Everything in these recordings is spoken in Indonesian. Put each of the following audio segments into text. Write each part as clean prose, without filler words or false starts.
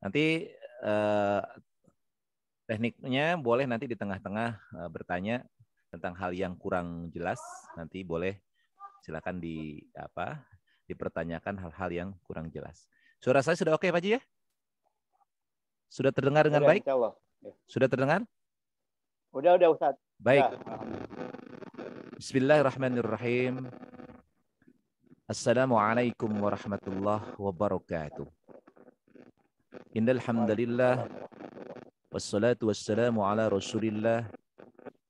Nanti tekniknya boleh nanti di tengah-tengah bertanya tentang hal yang kurang jelas, nanti boleh silakan dipertanyakan hal-hal yang kurang jelas. Suara saya sudah oke Pak Haji ya? Sudah terdengar dengan baik? Sudah terdengar? Udah Ustaz. Baik. Ya. Bismillahirrahmanirrahim. Assalamualaikum warahmatullahi wabarakatuh. Innal hamdalillah wassalatu wassalamu ala Rasulillah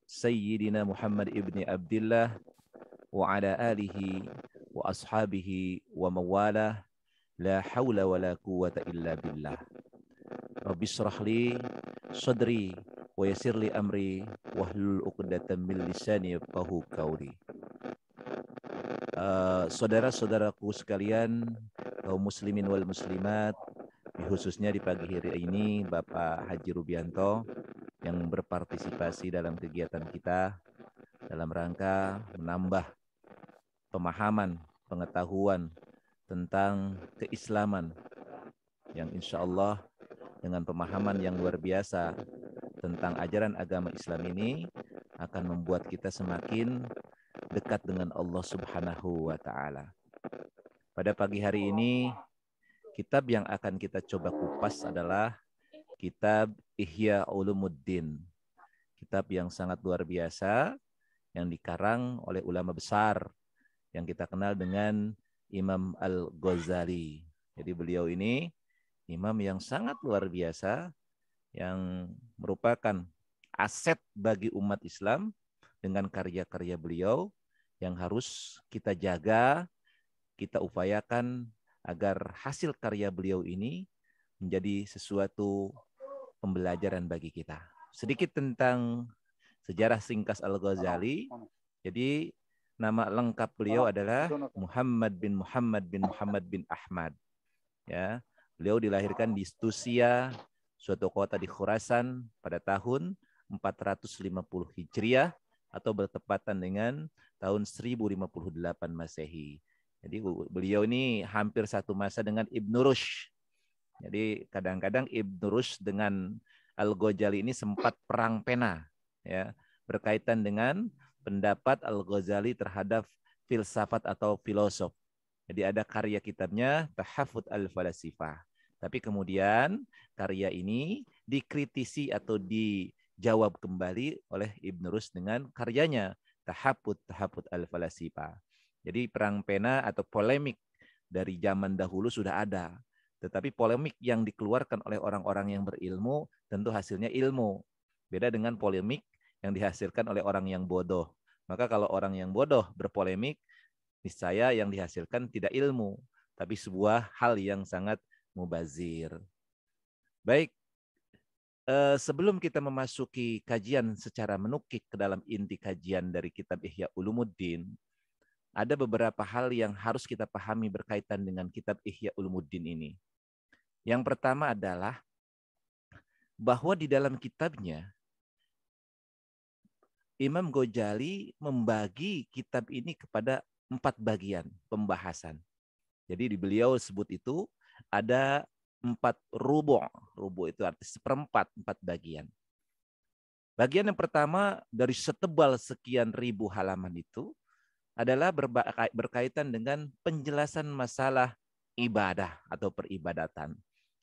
Sayyidina Muhammad ibni Abdillah wa ala alihi wa ashabihi wa mawalah la hawla wa la quwwata illa billah. Rabbi shrah li sadri wa yassir li amri wahlul 'uqdatam min lisani yafqahu qawli. Saudara-saudaraku sekalian, kaum muslimin wal muslimat, khususnya di pagi hari ini Bapak Haji Rubianto yang berpartisipasi dalam kegiatan kita dalam rangka menambah pemahaman, pengetahuan tentang keislaman yang insya Allah dengan pemahaman yang luar biasa tentang ajaran agama Islam ini akan membuat kita semakin dekat dengan Allah Subhanahu wa Ta'ala. Pada pagi hari ini, kitab yang akan kita coba kupas adalah kitab Ihya Ulumuddin. Kitab yang sangat luar biasa yang dikarang oleh ulama besar yang kita kenal dengan Imam Al-Ghazali. Jadi beliau ini imam yang sangat luar biasa yang merupakan aset bagi umat Islam dengan karya-karya beliau yang harus kita jaga, kita upayakan agar hasil karya beliau ini menjadi sesuatu pembelajaran bagi kita. Sedikit tentang sejarah singkat Al-Ghazali. Jadi nama lengkap beliau adalah Muhammad bin Muhammad bin Ahmad. Ya, beliau dilahirkan di Stusia, suatu kota di Khurasan pada tahun 450 Hijriah atau bertepatan dengan tahun 1058 Masehi. Jadi beliau ini hampir satu masa dengan Ibn Rushd. Jadi kadang-kadang Ibn Rushd dengan Al-Ghazali ini sempat perang pena, ya, berkaitan dengan pendapat Al-Ghazali terhadap filsafat atau filosof. Jadi ada karya kitabnya Tahafut al-Falasifah. Tapi kemudian karya ini dikritisi atau dijawab kembali oleh Ibn Rushd dengan karyanya Tahafut al-Falasifah. Jadi perang pena atau polemik dari zaman dahulu sudah ada. Tetapi polemik yang dikeluarkan oleh orang-orang yang berilmu tentu hasilnya ilmu. Beda dengan polemik yang dihasilkan oleh orang yang bodoh. Maka kalau orang yang bodoh berpolemik, niscaya yang dihasilkan tidak ilmu, tapi sebuah hal yang sangat mubazir. Baik, sebelum kita memasuki kajian secara menukik ke dalam inti kajian dari kitab Ihya Ulumuddin, ada beberapa hal yang harus kita pahami berkaitan dengan kitab Ihya Ulumuddin ini. Yang pertama adalah bahwa di dalam kitabnya Imam Ghazali membagi kitab ini kepada 4 bagian pembahasan. Jadi di beliau sebut itu ada 4 rubu'. Rubu' itu arti seperempat, 4 bagian. Bagian yang pertama dari setebal sekian ribu halaman itu adalah berkaitan dengan penjelasan masalah ibadah atau peribadatan.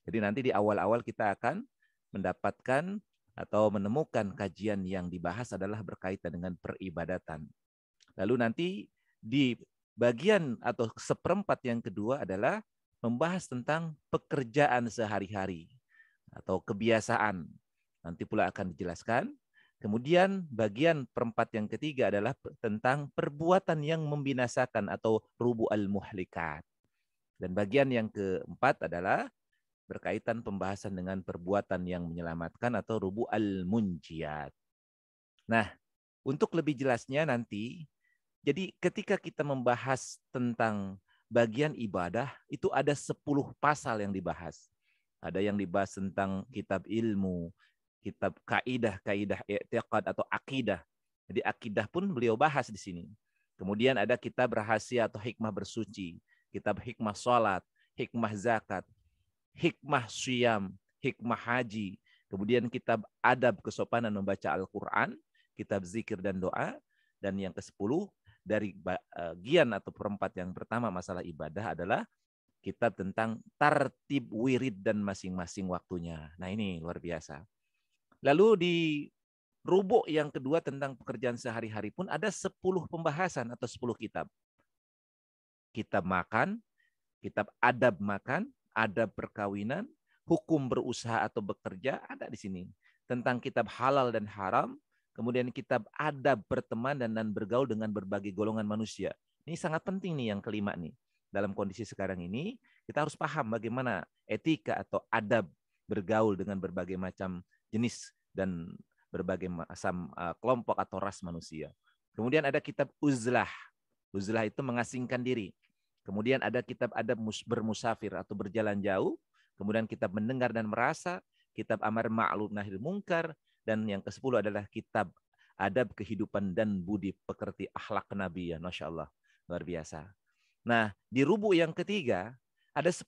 Jadi nanti di awal-awal kita akan mendapatkan atau menemukan kajian yang dibahas adalah berkaitan dengan peribadatan. Lalu nanti di bagian atau seperempat yang kedua adalah membahas tentang pekerjaan sehari-hari atau kebiasaan. Nanti pula akan dijelaskan. Kemudian bagian perempat yang ketiga adalah tentang perbuatan yang membinasakan atau rubu al-muhlikat. Dan bagian yang keempat adalah berkaitan pembahasan dengan perbuatan yang menyelamatkan atau rubu al-munjiyat. Nah, untuk lebih jelasnya nanti, jadi ketika kita membahas tentang bagian ibadah, itu ada 10 pasal yang dibahas. Ada yang dibahas tentang kitab ilmu, kitab kaidah i'tiqad atau akidah. Jadi akidah pun beliau bahas di sini. Kemudian ada kitab rahasia atau hikmah bersuci, kitab hikmah salat, hikmah zakat, hikmah syiyam, hikmah haji, kemudian kitab adab kesopanan membaca Al-Quran, kitab zikir dan doa, dan yang ke-10 dari bagian atau perempat yang pertama masalah ibadah adalah kitab tentang tartib wirid dan masing-masing waktunya. Nah ini luar biasa. Lalu di rubuk yang kedua tentang pekerjaan sehari-hari pun ada 10 pembahasan atau 10 kitab. Kitab makan, kitab adab makan, adab perkawinan, hukum berusaha atau bekerja ada di sini. Tentang kitab halal dan haram, kemudian kitab adab berteman dan bergaul dengan berbagai golongan manusia. Ini sangat penting nih yang kelima nih. Dalam kondisi sekarang ini, kita harus paham bagaimana etika atau adab bergaul dengan berbagai macam jenis dan berbagai macam kelompok atau ras manusia. Kemudian ada kitab uzlah. Uzlah itu mengasingkan diri. Kemudian ada kitab adab bermusafir atau berjalan jauh. Kemudian kitab mendengar dan merasa. Kitab amar ma'ruf nahi munkar. Dan yang ke-10 adalah kitab adab kehidupan dan budi pekerti akhlak Nabi. Masya Allah. Luar biasa. Nah, di rubuk yang ketiga ada 10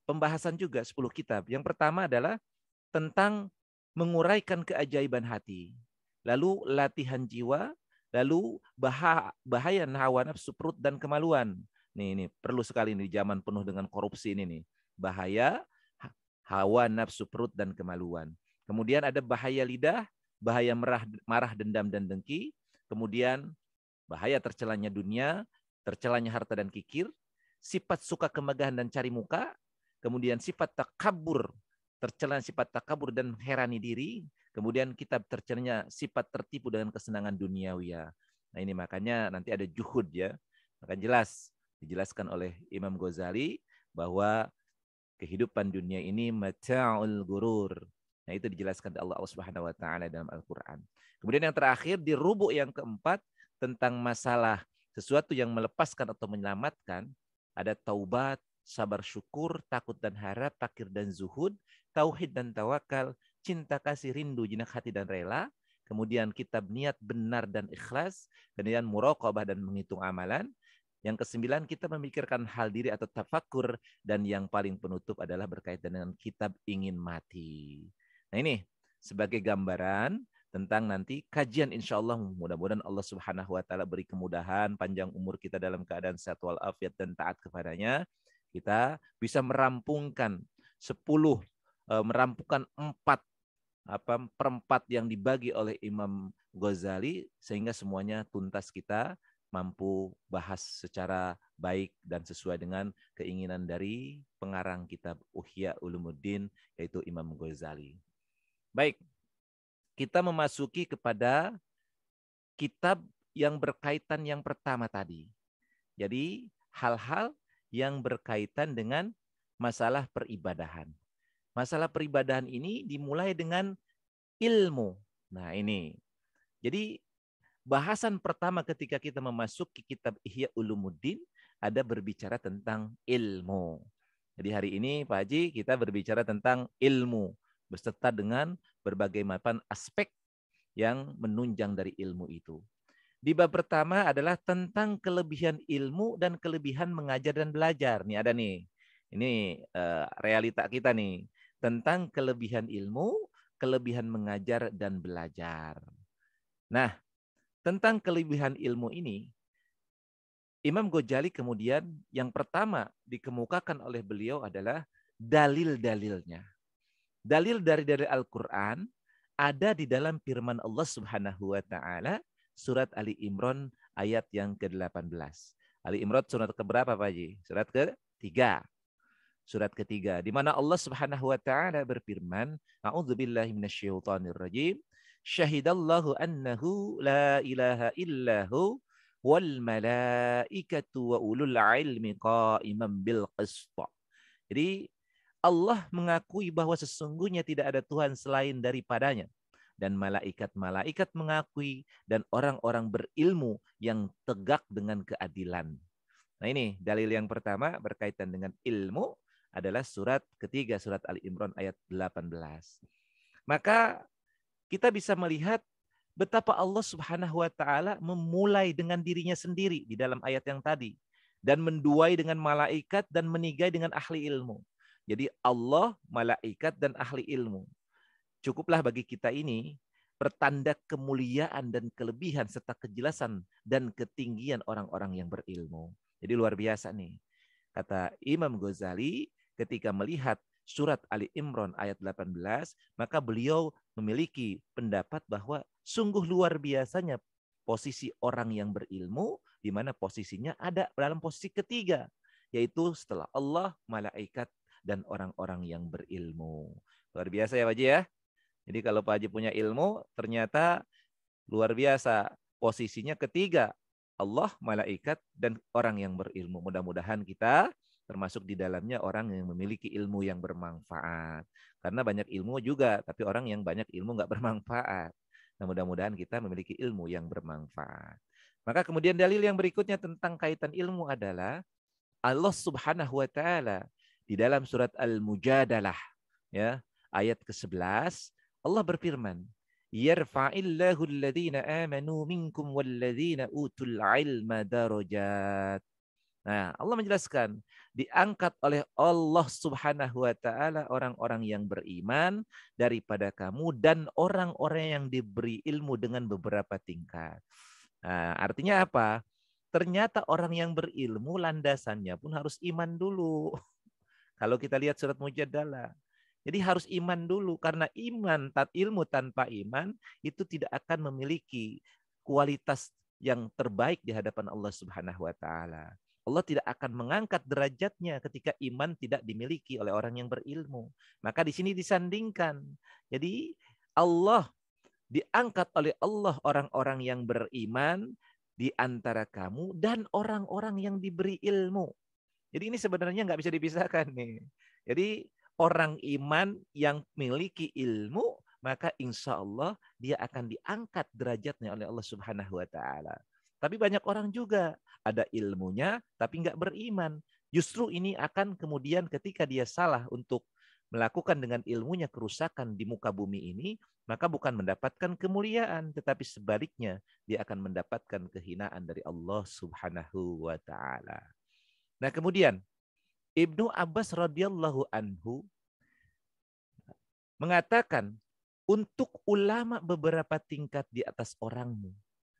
pembahasan juga, 10 kitab. Yang pertama adalah tentang menguraikan keajaiban hati. Lalu latihan jiwa. Lalu bahaya hawa nafsu perut dan kemaluan. Ini perlu sekali di zaman penuh dengan korupsi ini nih. Bahaya hawa nafsu perut dan kemaluan. Kemudian ada bahaya lidah, bahaya marah, dendam dan dengki. Kemudian bahaya tercelanya dunia, tercelanya harta dan kikir, sifat suka kemegahan dan cari muka, kemudian sifat takabur, tercelanya sifat takabur dan herani diri. Kemudian kitab tercernya sifat tertipu dengan kesenangan duniawi. Nah ini makanya nanti ada juhud ya. Maka dijelaskan oleh Imam Ghazali bahwa kehidupan dunia ini mata'ul gurur. Nah itu dijelaskan oleh Allah Subhanahu wa taala dalam Al-Qur'an. Kemudian yang terakhir di rubuk yang keempat tentang masalah sesuatu yang melepaskan atau menyelamatkan, ada taubat, sabar syukur, takut dan harap, fakir dan zuhud, tauhid dan tawakal, cinta kasih rindu jinak hati dan rela, kemudian kitab niat benar dan ikhlas, kemudian muraqabah dan menghitung amalan. Yang ke-9 kita memikirkan hal diri atau tafakur, dan yang paling penutup adalah berkaitan dengan kitab ingin mati. Nah ini sebagai gambaran tentang nanti kajian insya Allah, mudah-mudahan Allah Subhanahu wa taala beri kemudahan, panjang umur kita dalam keadaan sehat walafiat dan taat kepadanya. Kita bisa merampungkan 4 perempat yang dibagi oleh Imam Ghazali sehingga semuanya tuntas kita mampu bahas secara baik dan sesuai dengan keinginan dari pengarang kitab Ihya Ulumuddin yaitu Imam Ghazali. Baik, kita memasuki kepada kitab yang berkaitan yang pertama tadi. Jadi hal-hal yang berkaitan dengan masalah peribadahan. Masalah peribadahan ini dimulai dengan ilmu. Nah ini. Jadi bahasan pertama ketika kita memasuki kitab Ihya Ulumuddin ada berbicara tentang ilmu. Jadi hari ini Pak Haji kita berbicara tentang ilmu beserta dengan berbagai macam aspek yang menunjang dari ilmu itu. Di bab pertama adalah tentang kelebihan ilmu dan kelebihan mengajar dan belajar. Nih ada nih. Ini realita kita nih. Tentang kelebihan ilmu, kelebihan mengajar dan belajar. Nah, tentang kelebihan ilmu ini, Imam Ghazali kemudian yang pertama dikemukakan oleh beliau adalah dalil-dalilnya. Dalil dari Al-Quran ada di dalam firman Allah Subhanahu wa taala surat Ali Imran ayat yang ke-18. Ali Imran surat keberapa Pak Haji? Surat ke-3. Surat ketiga di mana Allah Subhanahu wa taala berfirman, A'udzubillahi minasyaitonirrajim. Syahidallahu annahu la ilaha illahu wal malaikatu wa ulul ilmi qa'iman bil qist. Jadi Allah mengakui bahwa sesungguhnya tidak ada Tuhan selain daripadanya, dan malaikat-malaikat mengakui, dan orang-orang berilmu yang tegak dengan keadilan. Nah ini dalil yang pertama berkaitan dengan ilmu adalah surat ketiga, surat Ali Imran ayat 18. Maka kita bisa melihat betapa Allah Subhanahu wa taala memulai dengan dirinya sendiri di dalam ayat yang tadi dan menduai dengan malaikat dan menigai dengan ahli ilmu. Jadi Allah, malaikat, dan ahli ilmu. Cukuplah bagi kita ini pertanda kemuliaan dan kelebihan serta kejelasan dan ketinggian orang-orang yang berilmu. Jadi luar biasa nih. Kata Imam Ghazali ketika melihat surat Ali Imran ayat 18, maka beliau memiliki pendapat bahwa sungguh luar biasanya posisi orang yang berilmu, di mana posisinya ada dalam posisi ketiga, yaitu setelah Allah, malaikat, dan orang-orang yang berilmu. Luar biasa ya Pak Haji ya. Jadi kalau Pak Haji punya ilmu, ternyata luar biasa. Posisinya ketiga, Allah, malaikat, dan orang yang berilmu. Mudah-mudahan kita termasuk di dalamnya orang yang memiliki ilmu yang bermanfaat. Karena banyak ilmu juga, tapi orang yang banyak ilmu nggak bermanfaat. Nah, mudah-mudahan kita memiliki ilmu yang bermanfaat. Maka kemudian dalil yang berikutnya tentang kaitan ilmu adalah Allah Subhanahu wa taala di dalam surat Al-Mujadalah ya, ayat ke-11 Allah berfirman, "Yarfa'illahu alladhina amanu minkum walladhina utul ilma darajat." Nah, Allah menjelaskan, diangkat oleh Allah Subhanahu wa taala orang-orang yang beriman daripada kamu dan orang-orang yang diberi ilmu dengan beberapa tingkat. Nah, artinya apa? Ternyata orang yang berilmu landasannya pun harus iman dulu. Kalau kita lihat surat Mujadalah. Jadi harus iman dulu, karena ilmu tanpa iman itu tidak akan memiliki kualitas yang terbaik di hadapan Allah Subhanahu wa taala. Allah tidak akan mengangkat derajatnya ketika iman tidak dimiliki oleh orang yang berilmu. Maka di sini disandingkan. Jadi Allah diangkat oleh Allah orang-orang yang beriman di antara kamu dan orang-orang yang diberi ilmu. Jadi ini sebenarnya nggak bisa dipisahkan nih. Jadi orang iman yang memiliki ilmu, maka insya Allah dia akan diangkat derajatnya oleh Allah Subhanahu wa taala. Tapi banyak orang juga ada ilmunya tapi nggak beriman. Justru ini akan kemudian ketika dia salah untuk melakukan dengan ilmunya kerusakan di muka bumi ini, maka bukan mendapatkan kemuliaan, tetapi sebaliknya dia akan mendapatkan kehinaan dari Allah Subhanahu wa taala. Nah, kemudian Ibnu Abbas radhiyallahu anhu mengatakan untuk ulama beberapa tingkat di atas orangmu,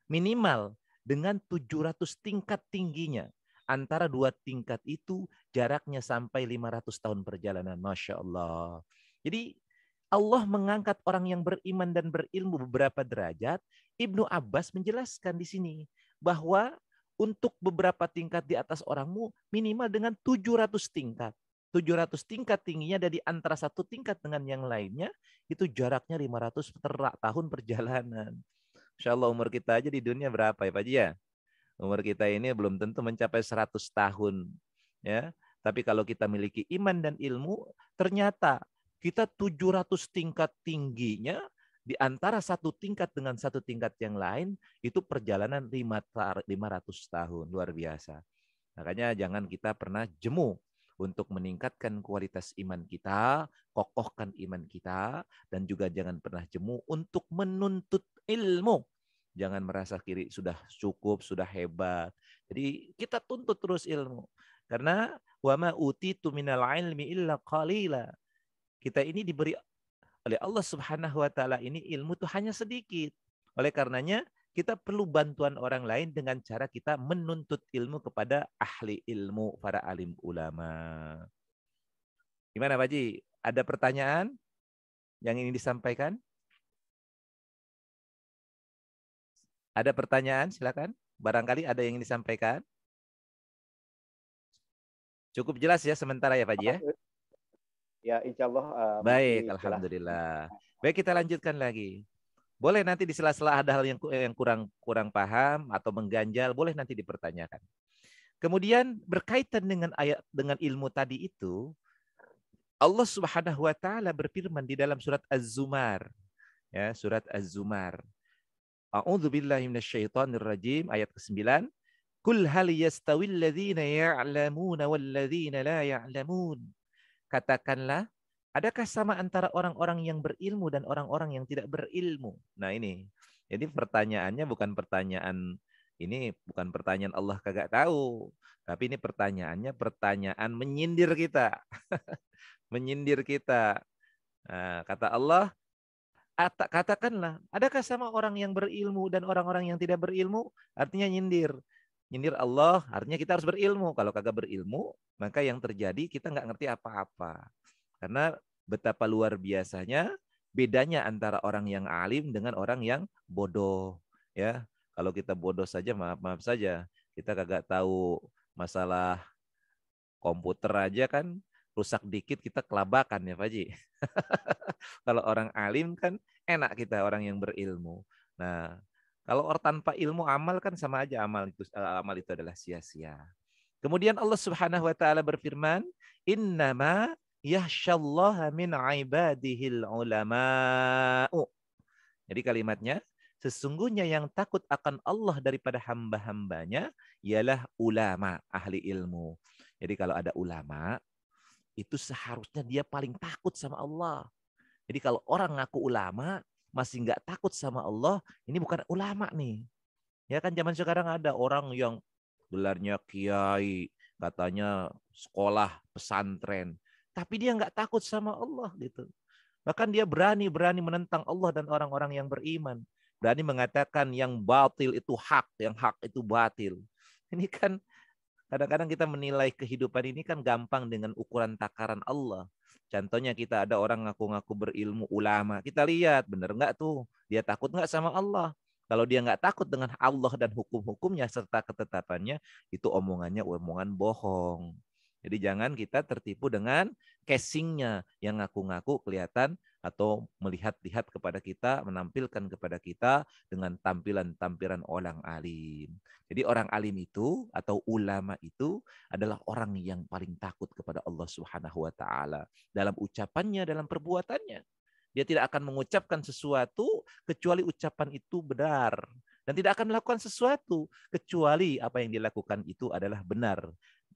minimal dengan 700 tingkat tingginya. Antara dua tingkat itu jaraknya sampai 500 tahun perjalanan. Masya Allah. Jadi Allah mengangkat orang yang beriman dan berilmu beberapa derajat. Ibnu Abbas menjelaskan di sini bahwa untuk beberapa tingkat di atas orangmu minimal dengan 700 tingkat. 700 tingkat tingginya dari antara satu tingkat dengan yang lainnya itu jaraknya 500 tahun perjalanan. Insya Allah umur kita aja di dunia berapa ya Pak Haji ya? Umur kita ini belum tentu mencapai 100 tahun. Ya. Tapi kalau kita miliki iman dan ilmu, ternyata kita 700 tingkat tingginya di antara satu tingkat dengan satu tingkat yang lain, itu perjalanan 500 tahun. Luar biasa. Makanya jangan kita pernah jemu untuk meningkatkan kualitas iman kita, kokohkan iman kita, dan juga jangan pernah jemu untuk menuntut ilmu. Jangan merasa kiri sudah cukup, sudah hebat. Jadi kita tuntut terus ilmu. Karena wa ma utitu minal ilmi illa qalila. Kita ini diberi oleh Allah Subhanahu wa taala ini ilmu itu hanya sedikit. Oleh karenanya kita perlu bantuan orang lain dengan cara kita menuntut ilmu kepada ahli ilmu, para alim ulama. Gimana Pak Haji? Ada pertanyaan yang ingin disampaikan? Ada pertanyaan? Silakan. Barangkali ada yang ingin disampaikan. Cukup jelas ya sementara ya Pak Haji ya? Ya, insya Allah. Baik, alhamdulillah. Baik, kita lanjutkan lagi. Boleh nanti di sela-sela ada hal yang kurang paham atau mengganjal, boleh nanti dipertanyakan. Kemudian berkaitan dengan ayat dengan ilmu tadi itu, Allah Subhanahu wa taala berfirman di dalam surat Az-Zumar. Ya, surat Az-Zumar. A'udzu billahi minasyaitonir rajim ayat ke-9. Kul hal yastawil ladzina ya'lamuna wal ladzina la ya'lamun. Katakanlah, adakah sama antara orang-orang yang berilmu dan orang-orang yang tidak berilmu? Nah ini, jadi pertanyaannya bukan pertanyaan Allah kagak tahu, tapi ini pertanyaannya pertanyaan menyindir kita. menyindir kita. Nah, kata Allah, katakanlah, adakah sama orang yang berilmu dan orang-orang yang tidak berilmu? Artinya nyindir. Nyindir Allah, artinya kita harus berilmu. Kalau kagak berilmu, maka yang terjadi kita nggak ngerti apa-apa. Karena betapa luar biasanya bedanya antara orang yang alim dengan orang yang bodoh. Ya, kalau kita bodoh saja, maaf saja, kita kagak tahu masalah komputer aja kan, rusak dikit kita kelabakan ya Pak Haji. Kalau orang alim kan enak kita orang yang berilmu. Nah, kalau orang tanpa ilmu amal kan sama aja amal itu adalah sia-sia. Kemudian Allah Subhanahu wa taala berfirman, "Innama yahsyallaha min ibadihil ulama'u." Jadi kalimatnya, sesungguhnya yang takut akan Allah daripada hamba-hambanya ialah ulama, ahli ilmu. Jadi kalau ada ulama, itu seharusnya dia paling takut sama Allah. Jadi kalau orang ngaku ulama, masih nggak takut sama Allah, ini bukan ulama nih. Ya kan zaman sekarang ada orang yang gelarnya kiai, katanya sekolah pesantren, tapi dia nggak takut sama Allah gitu. Bahkan dia berani menentang Allah dan orang-orang yang beriman. Berani mengatakan yang batil itu hak, yang hak itu batil. Ini kan kadang-kadang kita menilai kehidupan ini kan gampang dengan ukuran takaran Allah. Contohnya kita ada orang ngaku-ngaku berilmu ulama. Kita lihat benar nggak tuh? Dia takut nggak sama Allah? Kalau dia nggak takut dengan Allah dan hukum-hukumnya serta ketetapannya, itu omongannya omongan bohong. Jadi jangan kita tertipu dengan casingnya yang ngaku-ngaku kelihatan atau melihat-lihat kepada kita, menampilkan kepada kita dengan tampilan-tampilan orang alim. Jadi orang alim itu atau ulama itu adalah orang yang paling takut kepada Allah Subhanahu wa taala dalam ucapannya, dalam perbuatannya. Dia tidak akan mengucapkan sesuatu kecuali ucapan itu benar dan tidak akan melakukan sesuatu kecuali apa yang dilakukan itu adalah benar.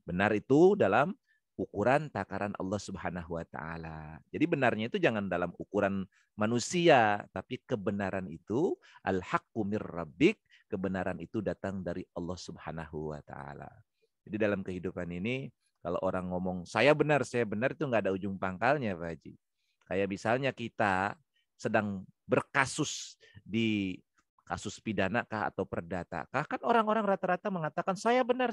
Benar itu dalam ukuran takaran Allah Subhanahu wa taala. Jadi benarnya itu jangan dalam ukuran manusia, tapi kebenaran itu al-haqqu mir rabbik, kebenaran itu datang dari Allah Subhanahu wa taala. Jadi dalam kehidupan ini kalau orang ngomong saya benar itu nggak ada ujung pangkalnya, Pak Haji. Kayak misalnya kita sedang berkasus di kasus pidana kah atau perdata kah, kan orang-orang rata-rata mengatakan saya benar.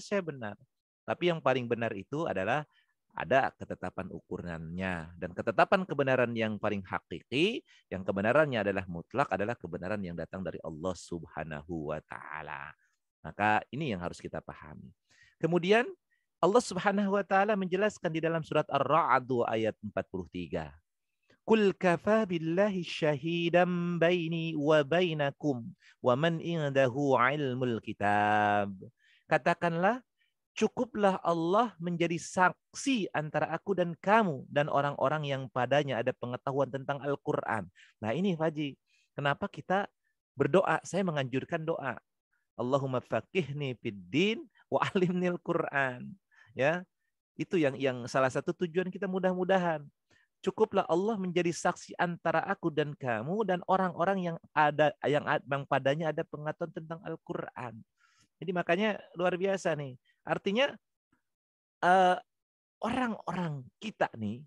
Tapi yang paling benar itu adalah ada ketetapan ukurannya. Dan ketetapan kebenaran yang paling hakiki, yang kebenarannya adalah mutlak, adalah kebenaran yang datang dari Allah Subhanahu wa ta'ala. Maka ini yang harus kita pahami. Kemudian Allah Subhanahu wa ta'ala menjelaskan di dalam surat Ar-Ra'd ayat 43. Kul kafa billahi syahidan baini wa bainakum wa man indahu ilmul kitab. Katakanlah, cukuplah Allah menjadi saksi antara aku dan kamu dan orang-orang yang padanya ada pengetahuan tentang Al-Quran. Nah ini Faji, kenapa kita berdoa? Saya menganjurkan doa. Allahumma faqihni fid din wa alimnil Quran. Ya, itu yang salah satu tujuan kita mudah-mudahan. Cukuplah Allah menjadi saksi antara aku dan kamu dan orang-orang yang padanya ada pengetahuan tentang Al-Quran. Jadi makanya luar biasa nih. Artinya orang-orang kita nih,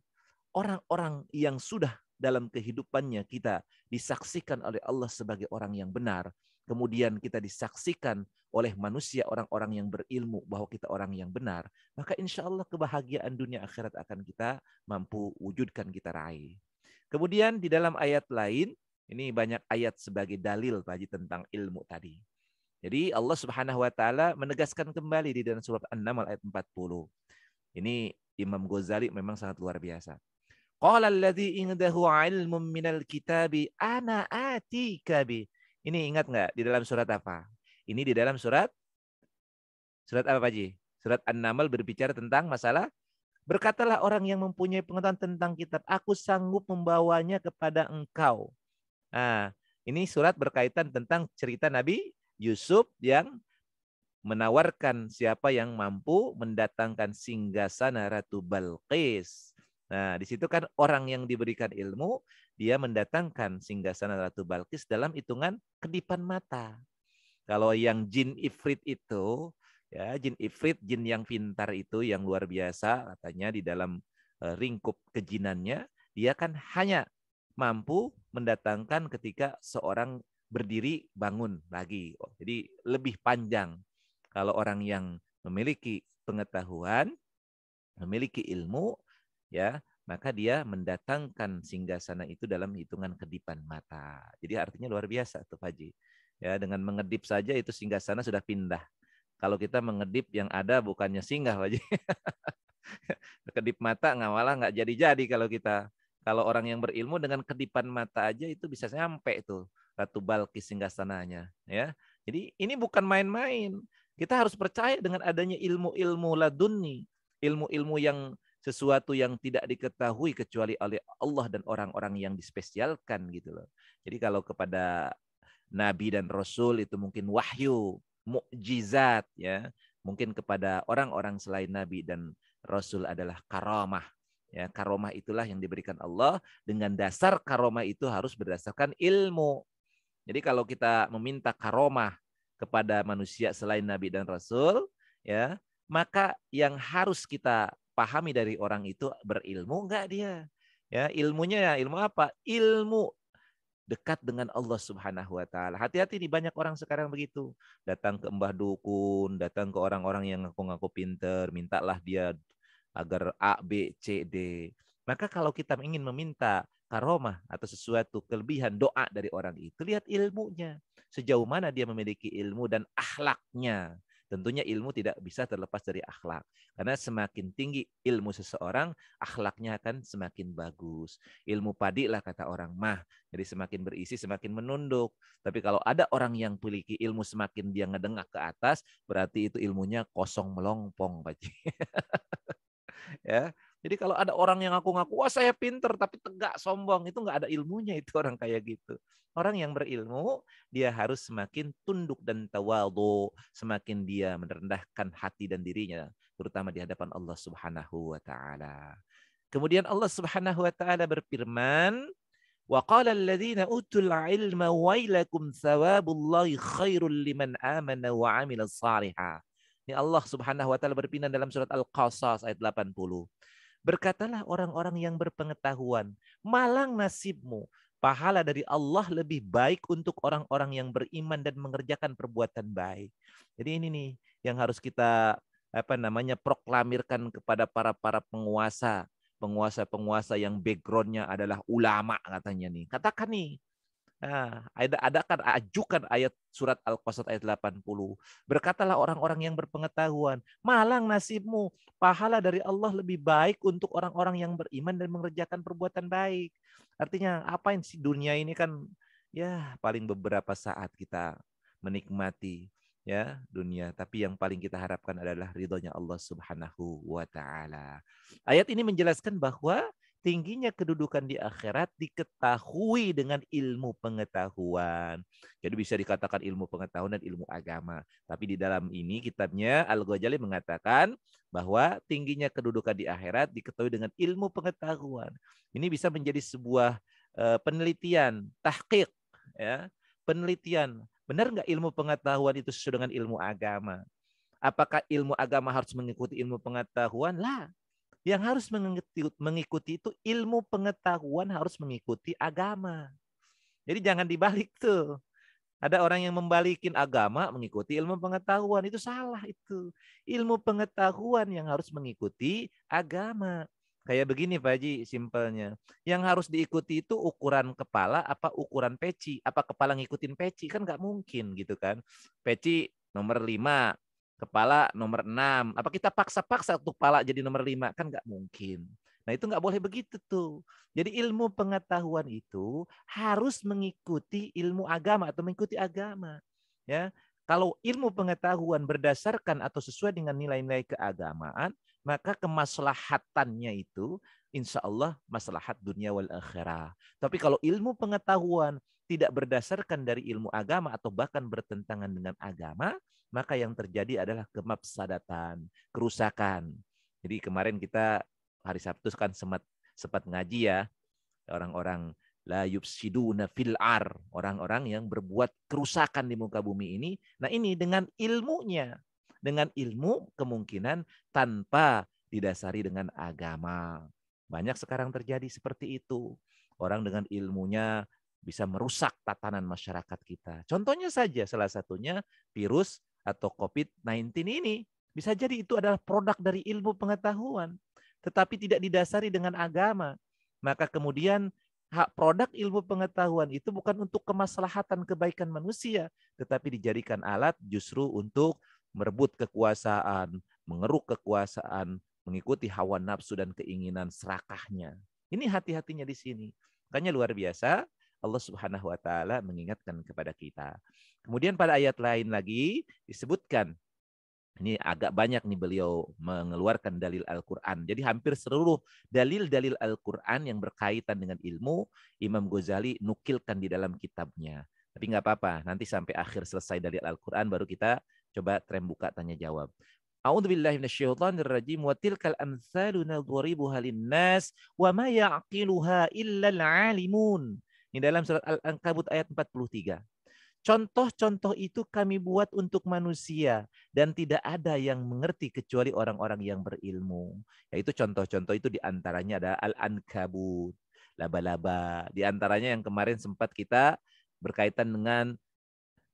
orang-orang yang sudah dalam kehidupannya kita disaksikan oleh Allah sebagai orang yang benar. Kemudian kita disaksikan oleh manusia, orang-orang yang berilmu bahwa kita orang yang benar, maka insya Allah kebahagiaan dunia akhirat akan kita mampu wujudkan, kita raih. Kemudian di dalam ayat lain, ini banyak ayat sebagai dalil Pak Haji tentang ilmu tadi. Jadi Allah Subhanahu wa taala menegaskan kembali di dalam surat An-Naml ayat 40. Ini Imam Ghazali memang sangat luar biasa. Qala alladzi indahu ilmun minal kitabi ana atika bi. Ini ingat nggak di dalam surat apa? Ini di dalam surat apa Pak Haji? Surat An-Naml berbicara tentang masalah berkatalah orang yang mempunyai pengetahuan tentang kitab, aku sanggup membawanya kepada engkau. Nah, ini surat berkaitan tentang cerita Nabi Yusuf yang menawarkan siapa yang mampu mendatangkan singgasana Ratu Balqis. Nah, di situ kan orang yang diberikan ilmu, dia mendatangkan singgasana Ratu Balqis dalam hitungan kedipan mata. Kalau yang jin ifrit itu, ya jin ifrit, jin yang pintar itu, yang luar biasa, katanya di dalam ringkup kejinannya, dia kan hanya mampu mendatangkan ketika seorang berdiri bangun lagi. Jadi lebih panjang kalau orang yang memiliki pengetahuan, memiliki ilmu, ya, maka dia mendatangkan singgasana itu dalam hitungan kedipan mata. Jadi artinya luar biasa tuh Haji. Ya, dengan mengedip saja itu singgasana sudah pindah. Kalau kita mengedip yang ada bukannya singgah Haji. Kedip mata malah nggak jadi-jadi kalau kita. Kalau orang yang berilmu dengan kedipan mata aja itu bisa sampai tuh Ratu Balkis singgasananya, ya. Jadi ini bukan main-main. Kita harus percaya dengan adanya ilmu-ilmu laduni, ilmu-ilmu yang sesuatu yang tidak diketahui kecuali oleh Allah dan orang-orang yang dispesialkan gitu loh. Jadi kalau kepada nabi dan rasul itu mungkin wahyu, mukjizat ya. Mungkin kepada orang-orang selain nabi dan rasul adalah karamah. Ya, karomah itulah yang diberikan Allah. Dengan dasar karomah itu harus berdasarkan ilmu. Jadi kalau kita meminta karomah kepada manusia selain Nabi dan Rasul, ya, maka yang harus kita pahami dari orang itu berilmu enggak dia? Ya, ilmunya ya ilmu apa? Ilmu dekat dengan Allah Subhanahu wa taala. Hati-hati nih banyak orang sekarang begitu. Datang ke mbah dukun, datang ke orang-orang yang ngaku-ngaku pinter, mintalah dia agar A, B, C, D. Maka kalau kita ingin meminta karomah atau sesuatu kelebihan doa dari orang itu, lihat ilmunya. Sejauh mana dia memiliki ilmu dan akhlaknya. Tentunya ilmu tidak bisa terlepas dari akhlak. Karena semakin tinggi ilmu seseorang, akhlaknya akan semakin bagus. Ilmu padi lah kata orang mah. Jadi semakin berisi, semakin menunduk. Tapi kalau ada orang yang memiliki ilmu semakin dia ngedengak ke atas, berarti itu ilmunya kosong melompong, Pak. Ya. Jadi kalau ada orang yang ngaku-ngaku, wah saya pinter tapi tegak sombong, itu nggak ada ilmunya itu orang kayak gitu. Orang yang berilmu, dia harus semakin tunduk dan tawadhu, semakin dia merendahkan hati dan dirinya, terutama di hadapan Allah Subhanahu wa taala. Kemudian Allah Subhanahu wa taala berfirman, "Wa qala alladziina utul 'ilma wailakum tsawabullahi khairul liman amana wa 'amila shalihan." Ini Allah Subhanahu wa taala berfirman dalam surat Al-Qasas ayat 80. Berkatalah orang-orang yang berpengetahuan, malang nasibmu, pahala dari Allah lebih baik untuk orang-orang yang beriman dan mengerjakan perbuatan baik. Jadi ini nih yang harus kita proklamirkan kepada para penguasa, penguasa-penguasa yang backgroundnya adalah ulama katanya nih. Katakan nih, nah, ajukan ayat surat Al-Qasas ayat 80. Berkatalah orang-orang yang berpengetahuan, malang nasibmu, pahala dari Allah lebih baik untuk orang-orang yang beriman dan mengerjakan perbuatan baik. Artinya apa yang si dunia ini kan ya paling beberapa saat kita menikmati ya dunia, tapi yang paling kita harapkan adalah ridhonya Allah Subhanahu wa taala. Ayat ini menjelaskan bahwa tingginya kedudukan di akhirat diketahui dengan ilmu pengetahuan. Jadi bisa dikatakan ilmu pengetahuan dan ilmu agama. Tapi di dalam ini kitabnya Al-Ghazali mengatakan bahwa tingginya kedudukan di akhirat diketahui dengan ilmu pengetahuan. Ini bisa menjadi sebuah penelitian, tahqiq, ya, penelitian. Benar nggak ilmu pengetahuan itu sesuai dengan ilmu agama? Apakah ilmu agama harus mengikuti ilmu pengetahuan? Lah, yang harus mengikuti itu ilmu pengetahuan harus mengikuti agama. Jadi jangan dibalik tuh. Ada orang yang membalikin agama mengikuti ilmu pengetahuan. Itu salah itu. Ilmu pengetahuan yang harus mengikuti agama. Kayak begini Pak Haji simpelnya. Yang harus diikuti itu ukuran kepala apa ukuran peci. Apa kepala ngikutin peci? Kan nggak mungkin gitu kan. Peci nomor 5. Kepala nomor 6. Apa kita paksa-paksa untuk kepala jadi nomor 5? Kan nggak mungkin. Nah itu nggak boleh begitu tuh. Jadi ilmu pengetahuan itu harus mengikuti ilmu agama atau mengikuti agama. Ya, kalau ilmu pengetahuan berdasarkan atau sesuai dengan nilai-nilai keagamaan, maka kemaslahatannya itu insya Allah maslahat dunia wal akhirah. Tapi kalau ilmu pengetahuan tidak berdasarkan dari ilmu agama atau bahkan bertentangan dengan agama, maka yang terjadi adalah kemafsadatan, kerusakan. Jadi kemarin kita hari Sabtu kan sempat ngaji ya, orang-orang la yufsiduna fil ar, orang-orang yang berbuat kerusakan di muka bumi ini. Nah ini dengan ilmunya, dengan ilmu kemungkinan tanpa didasari dengan agama. Banyak sekarang terjadi seperti itu. Orang dengan ilmunya bisa merusak tatanan masyarakat kita. Contohnya saja salah satunya virus atau COVID-19 ini. Bisa jadi itu adalah produk dari ilmu pengetahuan, tetapi tidak didasari dengan agama. Maka kemudian hak produk ilmu pengetahuan itu bukan untuk kemaslahatan kebaikan manusia, tetapi dijadikan alat justru untuk merebut kekuasaan, mengeruk kekuasaan, mengikuti hawa nafsu dan keinginan serakahnya. Ini hati-hatinya di sini. Makanya luar biasa Allah Subhanahu wa taala mengingatkan kepada kita. Kemudian pada ayat lain lagi disebutkan, ini agak banyak nih beliau mengeluarkan dalil Al-Quran. Jadi hampir seluruh dalil-dalil Al-Quran yang berkaitan dengan ilmu, Imam Ghazali nukilkan di dalam kitabnya. Tapi nggak apa-apa, nanti sampai akhir selesai dalil Al-Quran baru kita coba tren buka tanya jawab. A'udzubillahi minasyaitonirrajim wa tilkal amsalu nadhribuha linnas wa ma ya'qiluha illal 'alimun. Ini dalam surat Al-Ankabut ayat 43. Contoh-contoh itu kami buat untuk manusia dan tidak ada yang mengerti kecuali orang-orang yang berilmu. Yaitu contoh-contoh itu diantaranya ada Al-Ankabut, laba-laba. Di antaranya yang kemarin sempat kita berkaitan dengan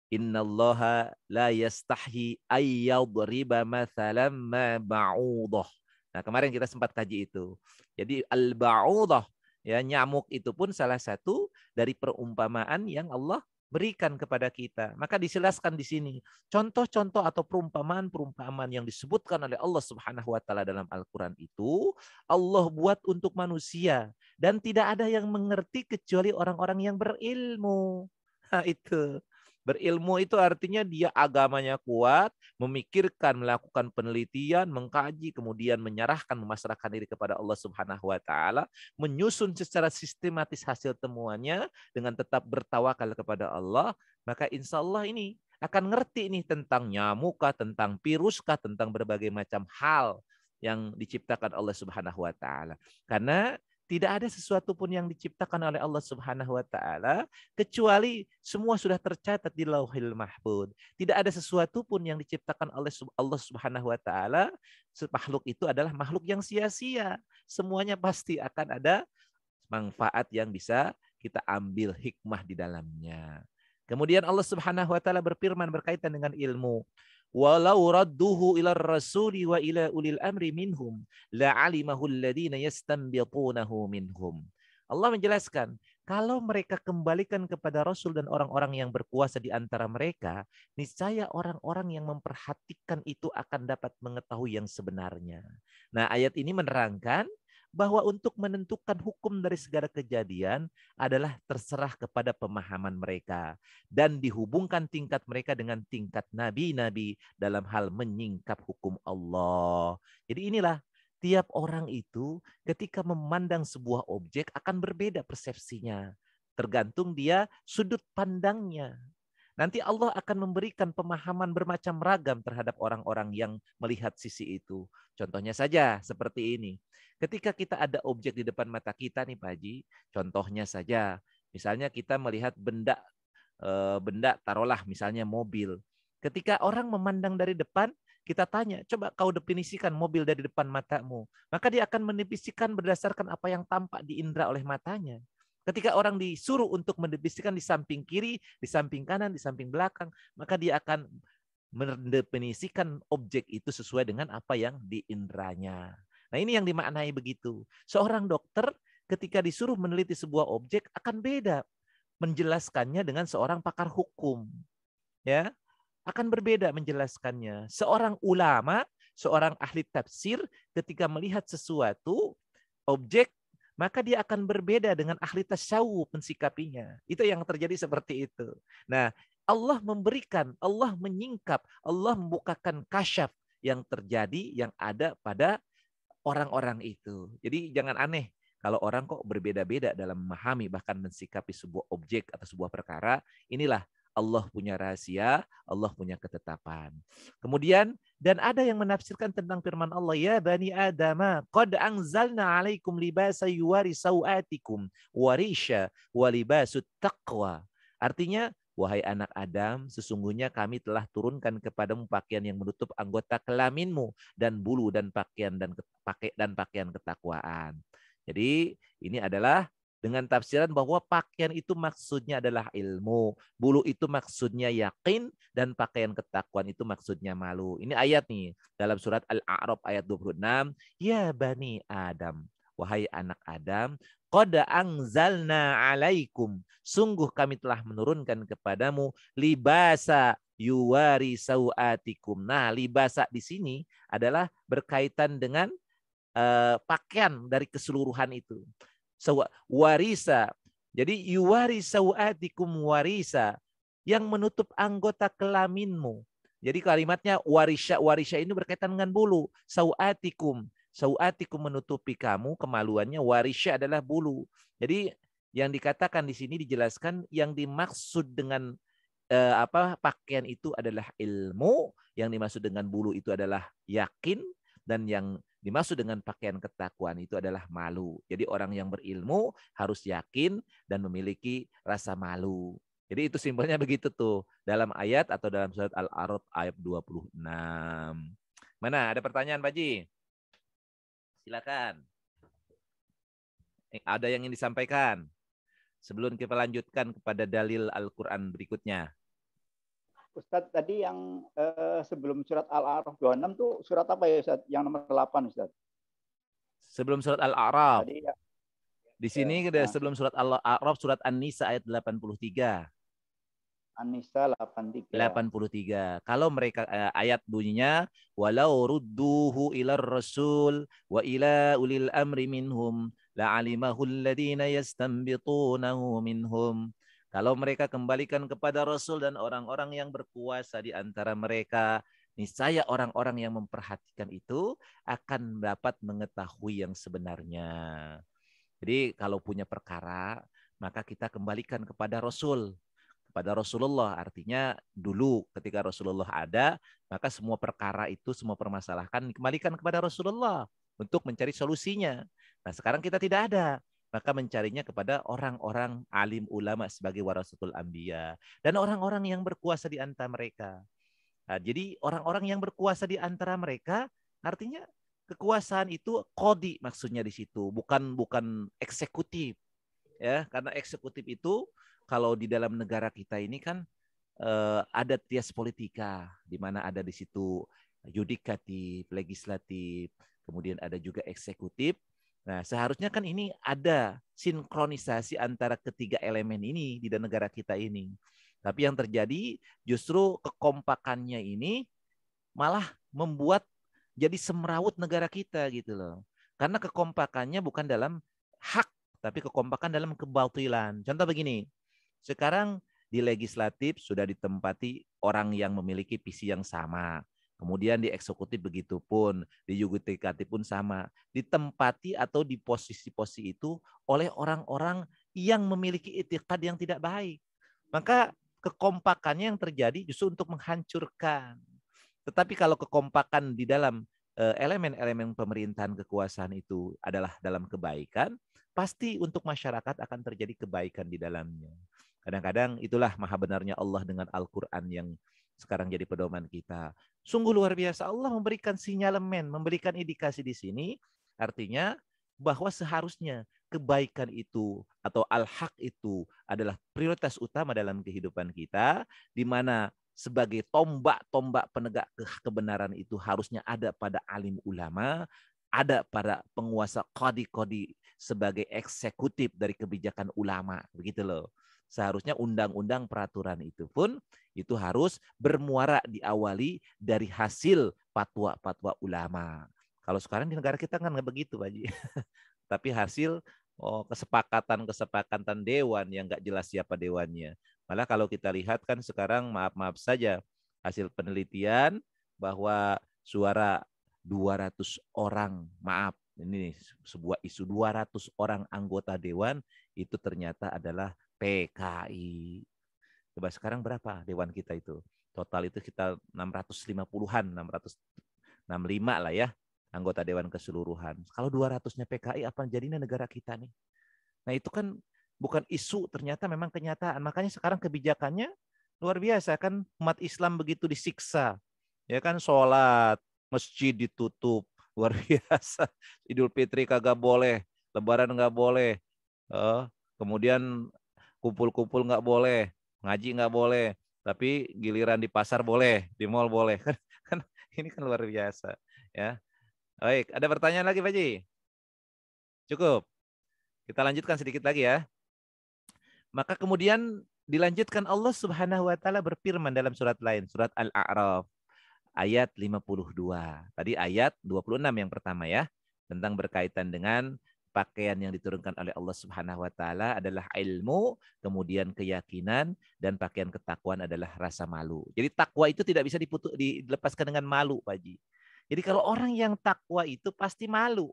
Innallaha la yastahyi ayyadriba mathalan ma ba'udah. Nah, kemarin kita sempat kaji itu. Jadi al-ba'udah, ya, nyamuk itu pun salah satu dari perumpamaan yang Allah berikan kepada kita. Maka dijelaskan di sini contoh-contoh atau perumpamaan-perumpamaan yang disebutkan oleh Allah Subhanahu wa taala dalam Al-Qur'an itu Allah buat untuk manusia dan tidak ada yang mengerti kecuali orang-orang yang berilmu. Nah, itu. Berilmu itu artinya dia agamanya kuat, memikirkan, melakukan penelitian, mengkaji, kemudian menyerahkan, memasrahkan diri kepada Allah Subhanahu wa taala, menyusun secara sistematis hasil temuannya dengan tetap bertawakal kepada Allah, maka insya Allah ini akan ngerti nih tentang nyamuk kah, tentang virus kah, tentang berbagai macam hal yang diciptakan Allah Subhanahu wa taala. Karena tidak ada sesuatu pun yang diciptakan oleh Allah Subhanahu wa taala kecuali semua sudah tercatat di Lauhil Mahfuz. Tidak ada sesuatu pun yang diciptakan oleh Allah Subhanahu wa taala makhluk itu adalah makhluk yang sia-sia. Semuanya pasti akan ada manfaat yang bisa kita ambil hikmah di dalamnya. Kemudian Allah Subhanahu wa taala berfirman berkaitan dengan ilmu. Walau radduhu ila rasuli wa ila ulil amri minhum la'alimahu alladhina yastanbitunahu minhum. Allah menjelaskan, kalau mereka kembalikan kepada Rasul dan orang-orang yang berkuasa di antara mereka, niscaya orang-orang yang memperhatikan itu akan dapat mengetahui yang sebenarnya. Nah, ayat ini menerangkan bahwa untuk menentukan hukum dari segala kejadian adalah terserah kepada pemahaman mereka dan dihubungkan tingkat mereka dengan tingkat nabi-nabi dalam hal menyingkap hukum Allah. Jadi inilah tiap orang itu ketika memandang sebuah objek akan berbeda persepsinya. Tergantung dia sudut pandangnya. Nanti Allah akan memberikan pemahaman bermacam ragam terhadap orang-orang yang melihat sisi itu. Contohnya saja seperti ini. Ketika kita ada objek di depan mata kita nih Pak Haji, contohnya saja, misalnya kita melihat benda taruhlah misalnya mobil. Ketika orang memandang dari depan, kita tanya, coba kau definisikan mobil dari depan matamu. Maka dia akan mendefinisikan berdasarkan apa yang tampak di indera oleh matanya. Ketika orang disuruh untuk mendefinisikan di samping kiri, di samping kanan, di samping belakang, maka dia akan mendefinisikan objek itu sesuai dengan apa yang di inderanya. Nah, ini yang dimaknai begitu. Seorang dokter ketika disuruh meneliti sebuah objek akan beda menjelaskannya dengan seorang pakar hukum. Ya, akan berbeda menjelaskannya. Seorang ulama, seorang ahli tafsir ketika melihat sesuatu objek, maka dia akan berbeda dengan ahli tasawuf mensikapinya. Itu yang terjadi seperti itu. Nah, Allah memberikan, Allah menyingkap, Allah membukakan kasyaf yang terjadi, yang ada pada orang-orang itu. Jadi jangan aneh kalau orang kok berbeda-beda dalam memahami bahkan mensikapi sebuah objek atau sebuah perkara. Inilah Allah punya rahasia, Allah punya ketetapan. Kemudian, dan ada yang menafsirkan tentang firman Allah, ya bani Adama, qad anzalna alaikum libasa yuwari sawatikum warisha walibasut taqwa. Artinya, wahai anak Adam, sesungguhnya kami telah turunkan kepadamu pakaian yang menutup anggota kelaminmu dan bulu dan pakaian ketakwaan. Jadi ini adalah dengan tafsiran bahwa pakaian itu maksudnya adalah ilmu, bulu itu maksudnya yakin, dan pakaian ketakwaan itu maksudnya malu. Ini ayat nih dalam surat Al-A'raf ayat 26. Ya Bani Adam, wahai anak Adam, qad anzalna alaikum, sungguh kami telah menurunkan kepadamu libasa yuwari sauatikum. Nah, libasa di sini adalah berkaitan dengan pakaian dari keseluruhan itu. Warisa. Jadi yuwari sauatikum warisa, yang menutup anggota kelaminmu. Jadi kalimatnya warisya, warisya ini berkaitan dengan bulu. Sauatikum. Sauatikum menutupi kamu, kemaluannya. Warisya adalah bulu. Jadi yang dikatakan di sini dijelaskan yang dimaksud dengan pakaian itu adalah ilmu, yang dimaksud dengan bulu itu adalah yakin, dan yang dimaksud dengan pakaian ketakwaan itu adalah malu. Jadi orang yang berilmu harus yakin dan memiliki rasa malu. Jadi itu simpelnya begitu tuh dalam ayat atau dalam surat Al-A'raf ayat 26. Mana ada pertanyaan Pak Ji? Silakan. Ada yang ingin disampaikan sebelum kita lanjutkan kepada dalil Al-Quran berikutnya. Ustadz, tadi yang sebelum surat Al-A'raf 26 tuh surat apa ya Ustadz? Yang nomor 8 Ustadz. Sebelum surat Al-A'raf. Ya. Di sini sebelum surat Al-A'raf surat An-Nisa ayat 83. An-Nisa 83. Kalau mereka ayat bunyinya walau rudduhu ilar rasul wa ila ulil amri minhum la'alimahu alladhina yastanbitunahu minhum. Kalau mereka kembalikan kepada Rasul dan orang-orang yang berkuasa di antara mereka, niscaya orang-orang yang memperhatikan itu akan dapat mengetahui yang sebenarnya. Jadi kalau punya perkara, maka kita kembalikan kepada Rasul, kepada Rasulullah. Artinya dulu ketika Rasulullah ada, maka semua perkara itu, semua permasalahan dikembalikan kepada Rasulullah untuk mencari solusinya. Nah sekarang kita tidak ada, maka mencarinya kepada orang-orang alim ulama sebagai warasatul anbiya dan orang-orang yang berkuasa di antara mereka. Nah, jadi orang-orang yang berkuasa di antara mereka artinya kekuasaan itu qadi maksudnya di situ, bukan eksekutif. Ya, karena eksekutif itu kalau di dalam negara kita ini kan ada trias politika di mana ada di situ yudikatif, legislatif, kemudian ada juga eksekutif. Nah, seharusnya kan ini ada sinkronisasi antara ketiga elemen ini di negara kita ini. Tapi yang terjadi justru kekompakannya ini malah membuat jadi semrawut negara kita gitu loh. Karena kekompakannya bukan dalam hak, tapi kekompakan dalam kebatilan. Contoh begini, sekarang di legislatif sudah ditempati orang yang memiliki visi yang sama. Kemudian di eksekutif begitu pun, di yudikatif pun sama. Ditempati atau di posisi-posisi itu oleh orang-orang yang memiliki itikad yang tidak baik. Maka kekompakannya yang terjadi justru untuk menghancurkan. Tetapi kalau kekompakan di dalam elemen-elemen pemerintahan kekuasaan itu adalah dalam kebaikan, pasti untuk masyarakat akan terjadi kebaikan di dalamnya. Kadang-kadang itulah maha benarnya Allah dengan Al-Quran yang sekarang jadi pedoman kita. Sungguh luar biasa Allah memberikan sinyalemen, memberikan indikasi di sini, artinya bahwa seharusnya kebaikan itu atau al-haq itu adalah prioritas utama dalam kehidupan kita, di mana sebagai tombak-tombak penegak kebenaran itu harusnya ada pada alim ulama, ada pada penguasa qadi-qadi sebagai eksekutif dari kebijakan ulama, begitu loh. Seharusnya undang-undang peraturan itu pun itu harus bermuara diawali dari hasil fatwa-fatwa ulama. Kalau sekarang di negara kita kan nggak begitu, Pak Haji. Tapi hasil kesepakatan dewan yang nggak jelas siapa dewannya. Malah kalau kita lihat kan sekarang maaf saja hasil penelitian bahwa suara 200 orang, maaf ini sebuah isu 200 orang anggota dewan itu ternyata adalah PKI. Coba sekarang berapa dewan kita itu? Total itu kita 650-an, 665 lah ya anggota dewan keseluruhan. Kalau 200-nya PKI apa jadinya negara kita nih? Nah itu kan bukan isu, ternyata memang kenyataan. Makanya sekarang kebijakannya luar biasa kan, umat Islam begitu disiksa. Ya kan sholat, masjid ditutup, luar biasa. Idul Fitri kagak boleh. lebaran nggak boleh, kemudian kumpul-kumpul nggak boleh, ngaji nggak boleh, tapi giliran di pasar boleh, di mall boleh. Kan ini kan luar biasa, ya. Baik, ada pertanyaan lagi Pak Haji? Cukup. Kita lanjutkan sedikit lagi ya. Maka kemudian dilanjutkan Allah Subhanahu wa taala berfirman dalam surat lain, surat Al-A'raf ayat 52. Tadi ayat 26 yang pertama ya, tentang berkaitan dengan pakaian yang diturunkan oleh Allah Subhanahu wa taala adalah ilmu, kemudian keyakinan, dan pakaian ketakwaan adalah rasa malu. Jadi takwa itu tidak bisa dilepaskan dengan malu, Pak Haji. Jadi kalau orang yang takwa itu pasti malu.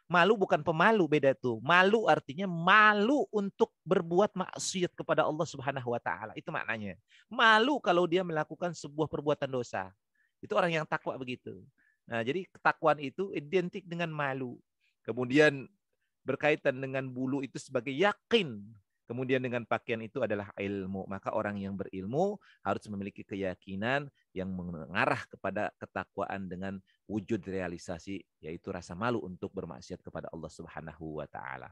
Malu bukan pemalu, beda tuh. Malu artinya malu untuk berbuat maksiat kepada Allah Subhanahu wa taala. Itu maknanya. Malu kalau dia melakukan sebuah perbuatan dosa. Itu orang yang takwa begitu. Nah, jadi ketakwaan itu identik dengan malu. Kemudian berkaitan dengan bulu itu sebagai yakin. Kemudian dengan pakaian itu adalah ilmu. Maka orang yang berilmu harus memiliki keyakinan yang mengarah kepada ketakwaan dengan wujud realisasi, yaitu rasa malu untuk bermaksiat kepada Allah Subhanahu wa taala.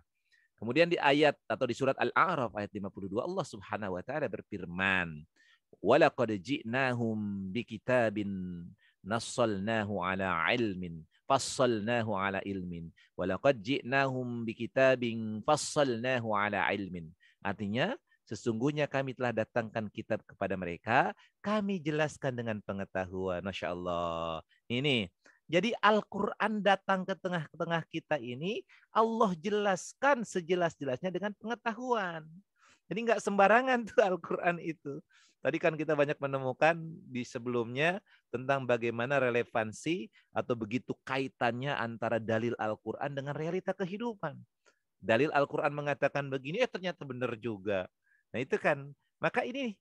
Kemudian di ayat atau di surat Al-A'raf ayat 52 Allah Subhanahu wa taala berfirman, "Walaqad ji'nahum bikitabin nassalnahu ala ilmin fassalnahu ala ilmin walaqad ji'nahum bikitabin fassalnahu ala ilmin." Artinya sesungguhnya kami telah datangkan kitab kepada mereka, kami jelaskan dengan pengetahuan. Masya Allah. Ini jadi Al-Quran datang ke tengah-tengah kita ini, Allah jelaskan sejelas-jelasnya dengan pengetahuan. Jadi nggak sembarangan tuh Al-Quran itu. Tadi kan kita banyak menemukan di sebelumnya tentang bagaimana relevansi atau begitu kaitannya antara dalil Al-Quran dengan realita kehidupan. Dalil Al-Quran mengatakan begini, ternyata benar juga. Nah itu kan, maka ini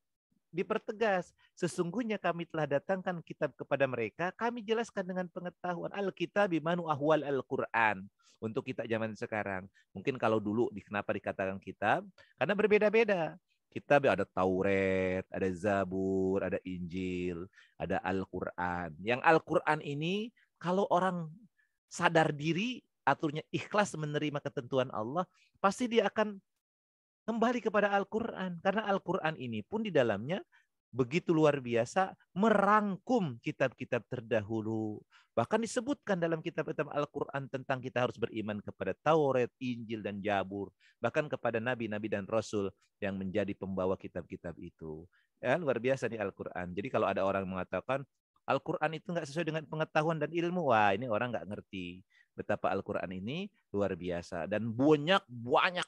dipertegas. Sesungguhnya kami telah datangkan kitab kepada mereka, kami jelaskan dengan pengetahuan. Al-kitab bimanu ahwal Al-Quran. Untuk kita zaman sekarang. Mungkin kalau dulu kenapa dikatakan kitab? Karena berbeda-beda. Kitab ada Taurat, ada Zabur, ada Injil, ada Al-Quran. Yang Al-Quran ini kalau orang sadar diri, aturnya ikhlas menerima ketentuan Allah, pasti dia akan kembali kepada Al-Quran. Karena Al-Quran ini pun di dalamnya begitu luar biasa merangkum kitab-kitab terdahulu. Bahkan disebutkan dalam kitab-kitab Al-Quran tentang kita harus beriman kepada Taurat, Injil, dan Zabur. Bahkan kepada Nabi-Nabi dan Rasul yang menjadi pembawa kitab-kitab itu. Ya, luar biasa nih Al-Quran. Jadi kalau ada orang mengatakan Al-Quran itu nggak sesuai dengan pengetahuan dan ilmu, wah ini orang nggak ngerti betapa Al-Quran ini luar biasa. Dan banyak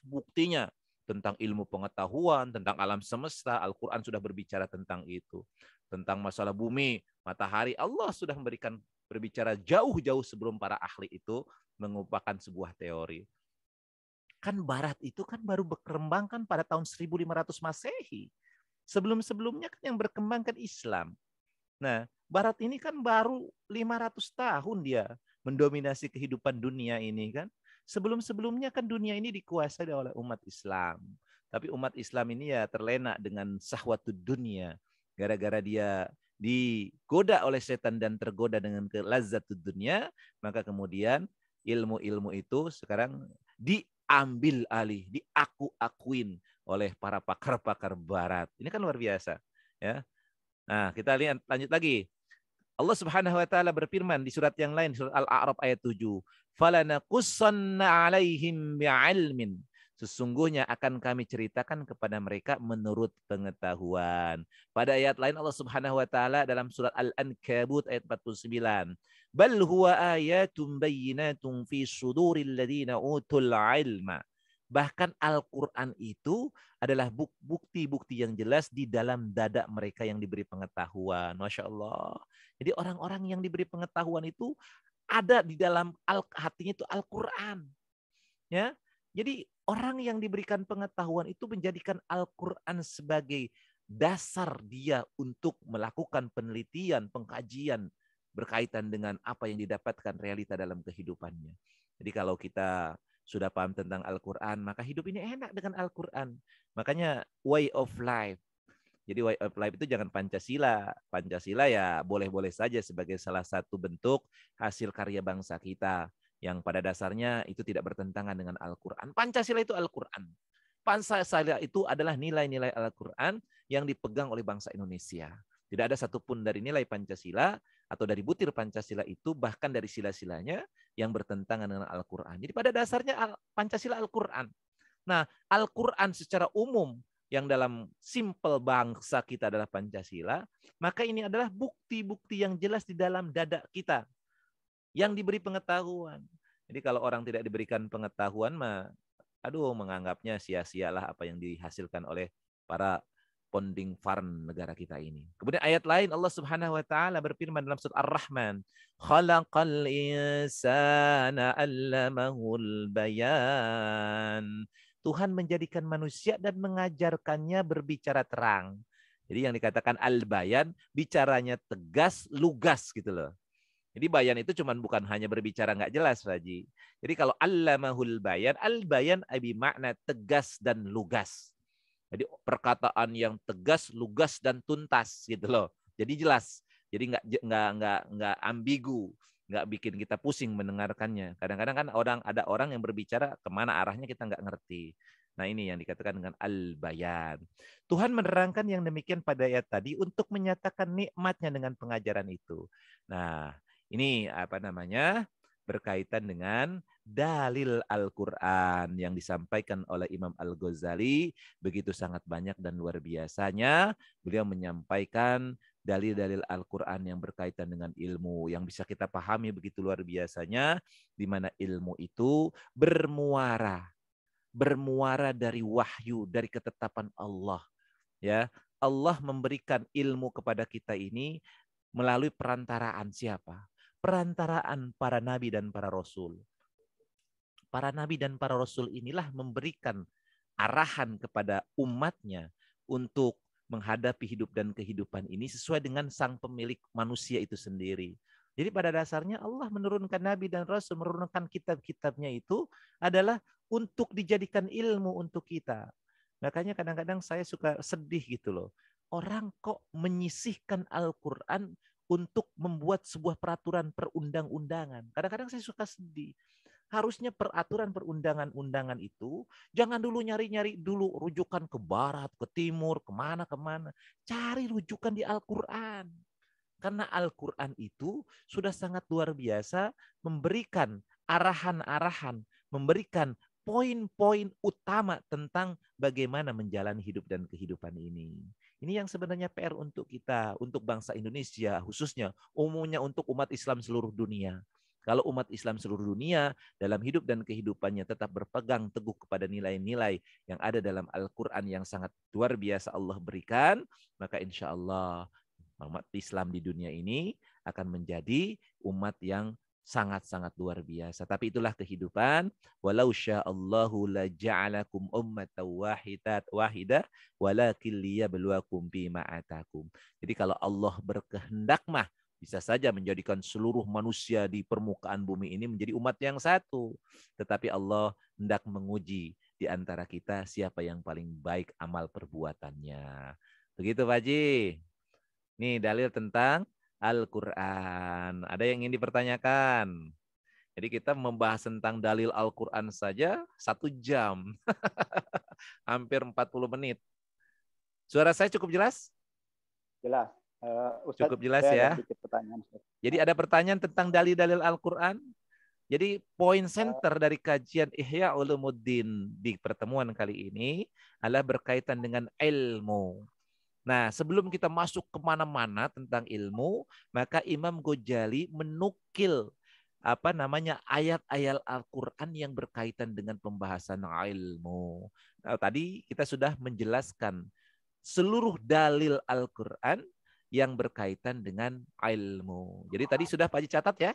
buktinya tentang ilmu pengetahuan, tentang alam semesta. Al-Quran sudah berbicara tentang itu. Tentang masalah bumi, matahari. Allah sudah berbicara jauh-jauh sebelum para ahli itu mengupakan sebuah teori. Kan Barat itu kan baru berkembang pada tahun 1500 Masehi. Sebelum-sebelumnya kan yang berkembang kan Islam. Nah, Barat ini kan baru 500 tahun dia mendominasi kehidupan dunia ini kan. Sebelum-sebelumnya kan dunia ini dikuasai oleh umat Islam. Tapi umat Islam ini ya terlena dengan syahwatud dunia. Gara-gara dia digoda oleh setan dan tergoda dengan kelazatud dunia, maka kemudian ilmu-ilmu itu sekarang diambil alih, diaku-akuin oleh para pakar-pakar Barat. Ini kan luar biasa, ya. Nah, kita lihat lanjut lagi. Allah Subhanahu wa taala berfirman di surat yang lain, surat Al-A'raf ayat 7, "Falanaqussanna 'alaihim bi'ilmin." Sesungguhnya akan kami ceritakan kepada mereka menurut pengetahuan. Pada ayat lain Allah Subhanahu wa taala dalam surat Al-Ankabut ayat 49, "Bal huwa ayatun bayyinatun fi suduril ladzina utul 'ilma." Bahkan Al-Quran itu adalah bukti-bukti yang jelas di dalam dada mereka yang diberi pengetahuan. Masya Allah. Jadi orang-orang yang diberi pengetahuan itu ada di dalam hatinya itu Al-Quran. Ya, jadi orang yang diberikan pengetahuan itu menjadikan Al-Quran sebagai dasar dia untuk melakukan penelitian, pengkajian berkaitan dengan apa yang didapatkan realita dalam kehidupannya. Jadi kalau kita sudah paham tentang Al-Quran, maka hidup ini enak dengan Al-Quran. Makanya way of life. Jadi way of life itu jangan Pancasila. Pancasila ya boleh-boleh saja sebagai salah satu bentuk hasil karya bangsa kita. yang pada dasarnya itu tidak bertentangan dengan Al-Quran. Pancasila itu Al-Quran. Pancasila itu adalah nilai-nilai Al-Quran yang dipegang oleh bangsa Indonesia. Tidak ada satupun dari nilai Pancasila atau dari butir Pancasila itu, bahkan dari sila-silanya, yang bertentangan dengan Al-Quran. Jadi pada dasarnya Pancasila Al-Quran. Nah, Al-Quran secara umum yang dalam simpel bangsa kita adalah Pancasila, maka ini adalah bukti-bukti yang jelas di dalam dada kita yang diberi pengetahuan. Jadi kalau orang tidak diberikan pengetahuan, menganggapnya sia-sialah apa yang dihasilkan oleh para founding farm negara kita ini. Kemudian ayat lain Allah Subhanahu wa taala berfirman dalam surat Ar-Rahman, "Khalaqal insana 'allamahul bayan." Tuhan menjadikan manusia dan mengajarkannya berbicara terang. Jadi yang dikatakan al-bayan, bicaranya tegas, lugas gitu loh. Jadi bayan itu bukan hanya berbicara nggak jelas, Pak Haji. Jadi kalau allamahul bayan, al-bayan abi makna tegas dan lugas. Jadi perkataan yang tegas, lugas dan tuntas gitu loh. Jadi jelas. Jadi nggak ambigu, nggak bikin kita pusing mendengarkannya. Kadang-kadang kan ada orang yang berbicara kemana arahnya kita nggak ngerti. Nah ini yang dikatakan dengan al-bayan. Tuhan menerangkan yang demikian pada ayat tadi untuk menyatakan nikmatnya dengan pengajaran itu. Nah, ini berkaitan dengan dalil Al-Quran yang disampaikan oleh Imam Al-Ghazali begitu sangat banyak dan luar biasanya. Beliau menyampaikan dalil-dalil Al-Quran yang berkaitan dengan ilmu yang bisa kita pahami begitu luar biasanya, di mana ilmu itu bermuara dari wahyu, dari ketetapan Allah. Ya, Allah memberikan ilmu kepada kita ini melalui perantaraan siapa? Perantaraan para nabi dan para rasul. Para nabi dan para rasul inilah memberikan arahan kepada umatnya untuk menghadapi hidup dan kehidupan ini sesuai dengan sang pemilik manusia itu sendiri. Jadi pada dasarnya Allah menurunkan nabi dan rasul, menurunkan kitab-kitabnya itu adalah untuk dijadikan ilmu untuk kita. Makanya kadang-kadang saya suka sedih gitu loh. Orang kok menyisihkan Al-Quran untuk membuat sebuah peraturan perundang-undangan. Kadang-kadang saya suka sedih. Harusnya peraturan perundangan-undangan itu jangan dulu nyari-nyari dulu rujukan ke barat, ke timur, kemana-kemana. Cari rujukan di Al-Quran. Karena Al-Quran itu sudah sangat luar biasa memberikan arahan-arahan, memberikan poin-poin utama tentang bagaimana menjalani hidup dan kehidupan ini. Ini yang sebenarnya PR untuk kita, untuk bangsa Indonesia khususnya, umumnya untuk umat Islam seluruh dunia. Kalau umat Islam seluruh dunia dalam hidup dan kehidupannya tetap berpegang teguh kepada nilai-nilai yang ada dalam Al-Quran yang sangat luar biasa Allah berikan, maka insya Allah umat Islam di dunia ini akan menjadi umat yang sangat-sangat luar biasa. Tapi itulah kehidupan. Walau sya'allahu la ja'alakum ummatan wahidah walakin liyabluwakum bima atakum. Jadi kalau Allah berkehendak mah bisa saja menjadikan seluruh manusia di permukaan bumi ini menjadi umat yang satu. Tetapi Allah hendak menguji di antara kita siapa yang paling baik amal perbuatannya. Begitu Pak Haji. Nih dalil tentang Al-Quran. Ada yang ingin dipertanyakan? Jadi kita membahas tentang dalil Al-Quran saja 1 jam. Hampir 40 menit. Suara saya cukup jelas? Jelas. Ustaz, cukup jelas saya ya. ada sedikit pertanyaan, Ustaz. Jadi ada pertanyaan tentang dalil-dalil Al-Quran. Jadi poin center dari kajian Ihya Ulumuddin di pertemuan kali ini adalah berkaitan dengan ilmu. Nah, sebelum kita masuk kemana-mana tentang ilmu, maka Imam Ghazali menukil ayat-ayat Al-Quran yang berkaitan dengan pembahasan ilmu. Nah, tadi kita sudah menjelaskan seluruh dalil Al-Quran yang berkaitan dengan ilmu. Jadi tadi sudah Pak Haji catat ya?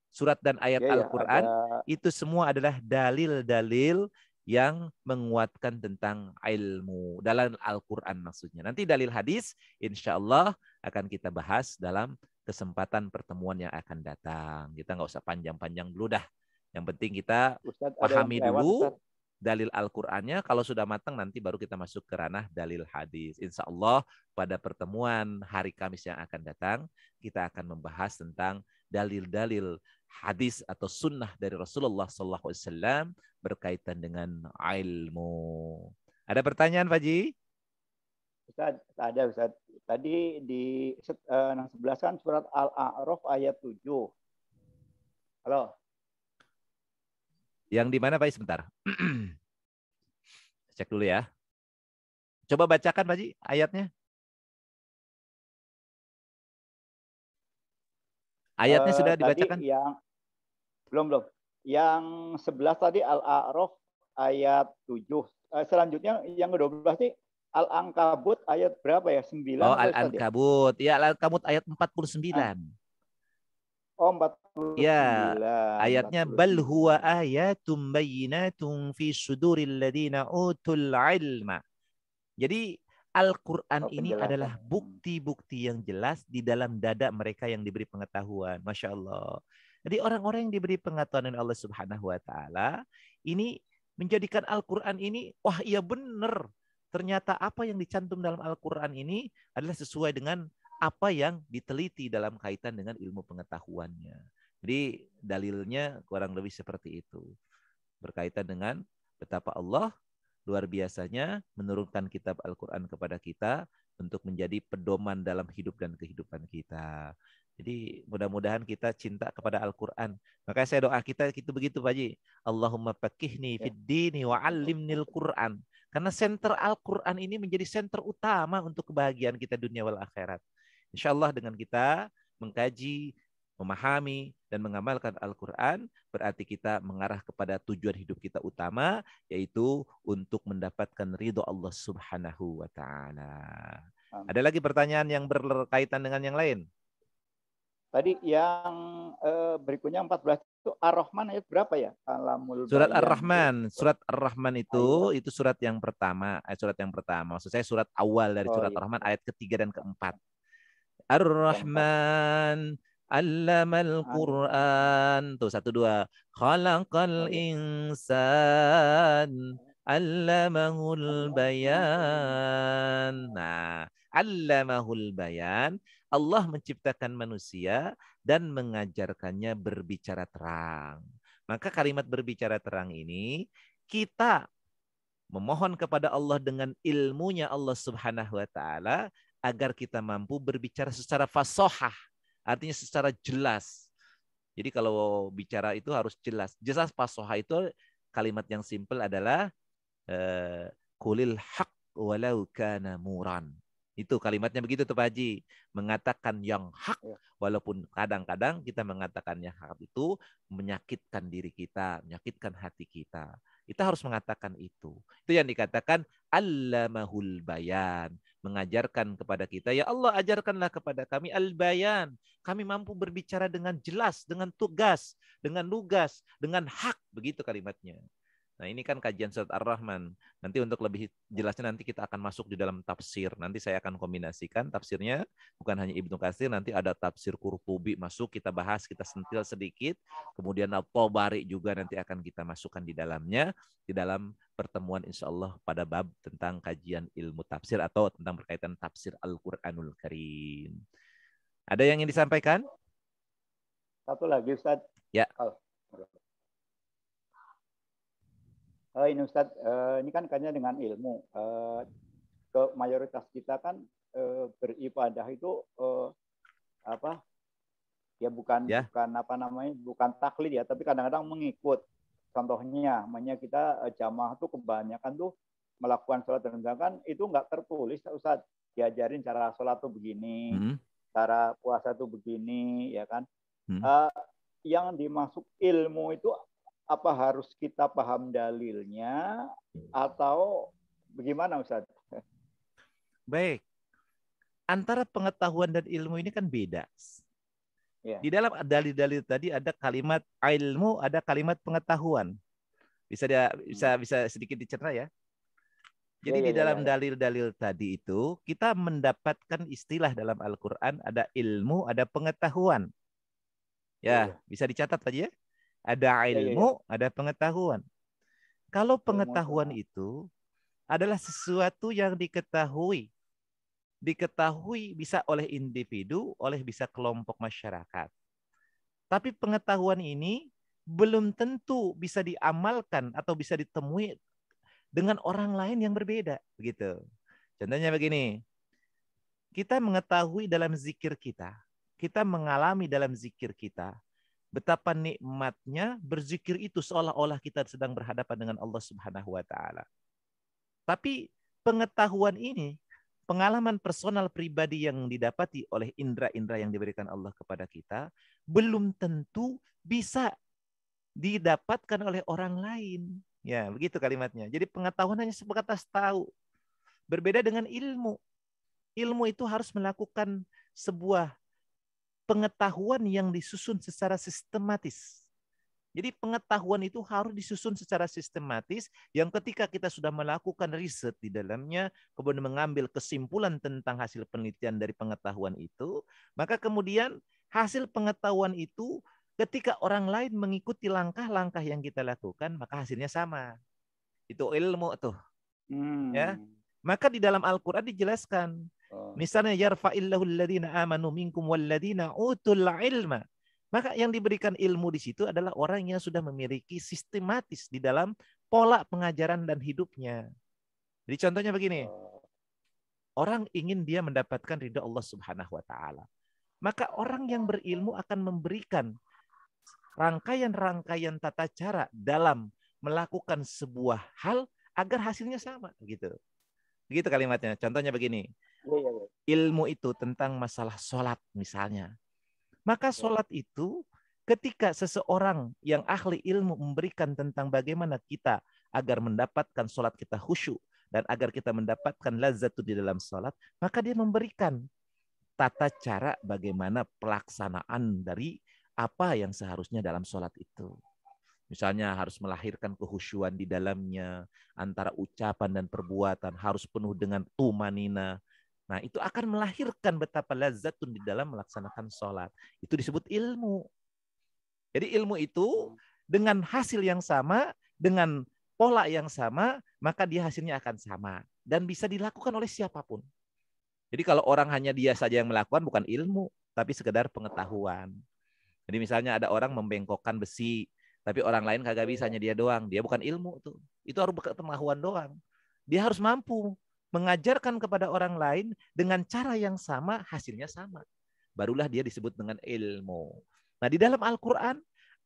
Surat dan ayat Al-Quran itu semua adalah dalil-dalil yang menguatkan tentang ilmu dalam Al-Quran maksudnya. Nanti dalil hadis insya Allah akan kita bahas dalam kesempatan pertemuan yang akan datang. Kita nggak usah panjang-panjang dulu dah. Yang penting kita pahami dulu dalil Al-Qur'annya. Kalau sudah matang nanti baru kita masuk ke ranah dalil hadis. Insya Allah pada pertemuan hari Kamis yang akan datang kita akan membahas tentang dalil-dalil hadis atau sunnah dari Rasulullah SAW berkaitan dengan ilmu. Ada pertanyaan, Pak Ji? Ustaz, ada Ustaz. Tadi di 11 kan surat Al-A'raf ayat 7. Halo. Yang di mana, Pak? Sebentar. Cek dulu ya. Coba bacakan, Pak Ji, ayatnya. Ayatnya sudah dibacakan? Tadi yang belum. Yang 11 tadi Al-A'raf ayat 7. Selanjutnya yang ke-12 nih Al-Ankabut ayat berapa ya? 9 Oh, apa Ustaz ya? Al-Ankabut. Ya, Al-Ankabut ayat 49. Oh, Ya, 49. ayatnya bal huwa ayatum bayyinatum fi suduril ladina utul ilma. Jadi Al-Quran ini adalah bukti-bukti yang jelas di dalam dada mereka yang diberi pengetahuan. Masya Allah. Jadi orang-orang yang diberi pengetahuan oleh Allah Subhanahu wa Ta'ala ini menjadikan Al-Quran ini, wah iya benar. Ternyata apa yang dicantum dalam Al-Quran ini adalah sesuai dengan apa yang diteliti dalam kaitan dengan ilmu pengetahuannya. Jadi dalilnya kurang lebih seperti itu. Berkaitan dengan betapa Allah luar biasanya menurunkan kitab Al-Quran kepada kita untuk menjadi pedoman dalam hidup dan kehidupan kita. Jadi mudah-mudahan kita cinta kepada Al-Quran. Makanya saya doa kita itu begitu Pak Haji. Allahumma fakihni fid dini wa allimnil Quran. Karena senter Al-Quran ini menjadi senter utama untuk kebahagiaan kita dunia wal akhirat. Insya Allah dengan kita mengkaji, memahami, dan mengamalkan Al-Quran, berarti kita mengarah kepada tujuan hidup kita utama, yaitu untuk mendapatkan ridho Allah Subhanahu wa Ta'ala. Ada lagi pertanyaan yang berkaitan dengan yang lain? Tadi yang berikutnya 14 itu Ar-Rahman ayat berapa ya? Surat Ar-Rahman. Surat Ar-Rahman itu surat yang pertama. Surat yang pertama. Maksud saya surat awal dari surat Ar-Rahman ayat ketiga dan keempat. Ar-Rahman Allamal Quran. Tuh 1, 2. Khalaqal insan Allamahul bayan. Nah, Allamahul bayan. Allah menciptakan manusia dan mengajarkannya berbicara terang. Maka kalimat berbicara terang ini kita memohon kepada Allah dengan ilmunya Allah Subhanahu wa Ta'ala agar kita mampu berbicara secara fasohah, artinya secara jelas. Jadi kalau bicara itu harus jelas. Jelas fasohah itu kalimat yang simpel adalah kulil haq walau kana muran. Itu kalimatnya begitu tuh Pak Haji. Mengatakan yang hak, walaupun kadang-kadang kita mengatakan yang hak itu menyakitkan diri kita, menyakitkan hati kita. Kita harus mengatakan itu. Itu yang dikatakan allamahul bayan. Mengajarkan kepada kita, ya Allah ajarkanlah kepada kami al-bayan. Kami mampu berbicara dengan jelas, dengan tugas, dengan lugas, dengan hak. Begitu kalimatnya. Nah ini kan kajian surat Ar-Rahman. Nanti untuk lebih jelasnya nanti kita akan masuk di dalam tafsir. Nanti saya akan kombinasikan tafsirnya. Bukan hanya Ibnu Katsir, nanti ada tafsir Qurtubi masuk. Kita bahas, kita sentil sedikit. Kemudian At-Tabari juga nanti akan kita masukkan di dalamnya. Di dalam pertemuan insya Allah pada bab tentang kajian ilmu tafsir atau tentang berkaitan tafsir Al-Quranul Karim. Ada yang ingin disampaikan? Satu lagi Ustaz. Ya. Ini Ustaz, ini kan kaitannya dengan ilmu. Ke mayoritas kita kan beribadah itu apa? Ya bukan apa namanya, bukan taklid ya, tapi kadang-kadang mengikut. Contohnya, namanya kita jamaah tuh kebanyakan tuh melakukan sholat dan zakat itu nggak tertulis, Ustaz. Diajarin cara sholat tuh begini, cara puasa tuh begini, ya kan? Yang dimaksud ilmu itu apa harus kita paham dalilnya atau bagaimana Ustaz? Baik. Antara pengetahuan dan ilmu ini kan beda. Di dalam dalil-dalil tadi ada kalimat ilmu, ada kalimat pengetahuan. Bisa sedikit dicerna ya. Jadi di dalam dalil-dalil tadi itu kita mendapatkan istilah dalam Al-Qur'an ada ilmu, ada pengetahuan. Ya, bisa dicatat tadi ya. Ada ilmu, ada pengetahuan. Kalau pengetahuan itu adalah sesuatu yang diketahui. Diketahui bisa oleh individu, oleh bisa kelompok masyarakat. Tapi pengetahuan ini belum tentu bisa diamalkan atau bisa ditemui dengan orang lain yang berbeda, begitu. Contohnya begini, kita mengetahui dalam zikir kita mengalami dalam zikir kita, betapa nikmatnya berzikir itu seolah-olah kita sedang berhadapan dengan Allah Subhanahu wa taala. Tapi pengetahuan ini, pengalaman personal pribadi yang didapati oleh indera-indera yang diberikan Allah kepada kita, belum tentu bisa didapatkan oleh orang lain. Ya, begitu kalimatnya. Jadi pengetahuan hanya sebatas tahu. Berbeda dengan ilmu. Ilmu itu harus melakukan sebuah pengetahuan yang disusun secara sistematis. Jadi pengetahuan itu harus disusun secara sistematis yang ketika kita sudah melakukan riset di dalamnya, kemudian mengambil kesimpulan tentang hasil penelitian dari pengetahuan itu, maka kemudian hasil pengetahuan itu ketika orang lain mengikuti langkah-langkah yang kita lakukan, maka hasilnya sama. Itu ilmu tuh. Ya. Maka di dalam Al-Qur'an dijelaskan, misalnya yarfa'illahu alladhina amanu minkum walladhina utul ilma. Maka yang diberikan ilmu di situ adalah orang yang sudah memiliki sistematis di dalam pola pengajaran dan hidupnya. Jadi contohnya begini. Orang ingin dia mendapatkan ridha Allah Subhanahu wa taala. Maka orang yang berilmu akan memberikan rangkaian-rangkaian tata cara dalam melakukan sebuah hal agar hasilnya sama, gitu. Begitu kalimatnya. Contohnya begini. Ilmu itu tentang masalah sholat misalnya. Maka sholat itu ketika seseorang yang ahli ilmu memberikan tentang bagaimana kita agar mendapatkan sholat kita khusyuk dan agar kita mendapatkan lazat di dalam sholat, maka dia memberikan tata cara bagaimana pelaksanaan dari apa yang seharusnya dalam sholat itu. Misalnya harus melahirkan kehusyuan di dalamnya, antara ucapan dan perbuatan harus penuh dengan tumanina. Nah, itu akan melahirkan betapa lazatun di dalam melaksanakan sholat. Itu disebut ilmu. Jadi ilmu itu dengan hasil yang sama, dengan pola yang sama, maka dia hasilnya akan sama. Dan bisa dilakukan oleh siapapun. Jadi kalau orang hanya dia saja yang melakukan, bukan ilmu, tapi sekedar pengetahuan. Jadi misalnya ada orang membengkokkan besi, tapi orang lain kagak bisa, hanya dia doang. Dia bukan ilmu tuh. Itu harus pengetahuan doang. Dia harus mampu mengajarkan kepada orang lain dengan cara yang sama, hasilnya sama. Barulah dia disebut dengan ilmu. Nah, di dalam Al-Quran,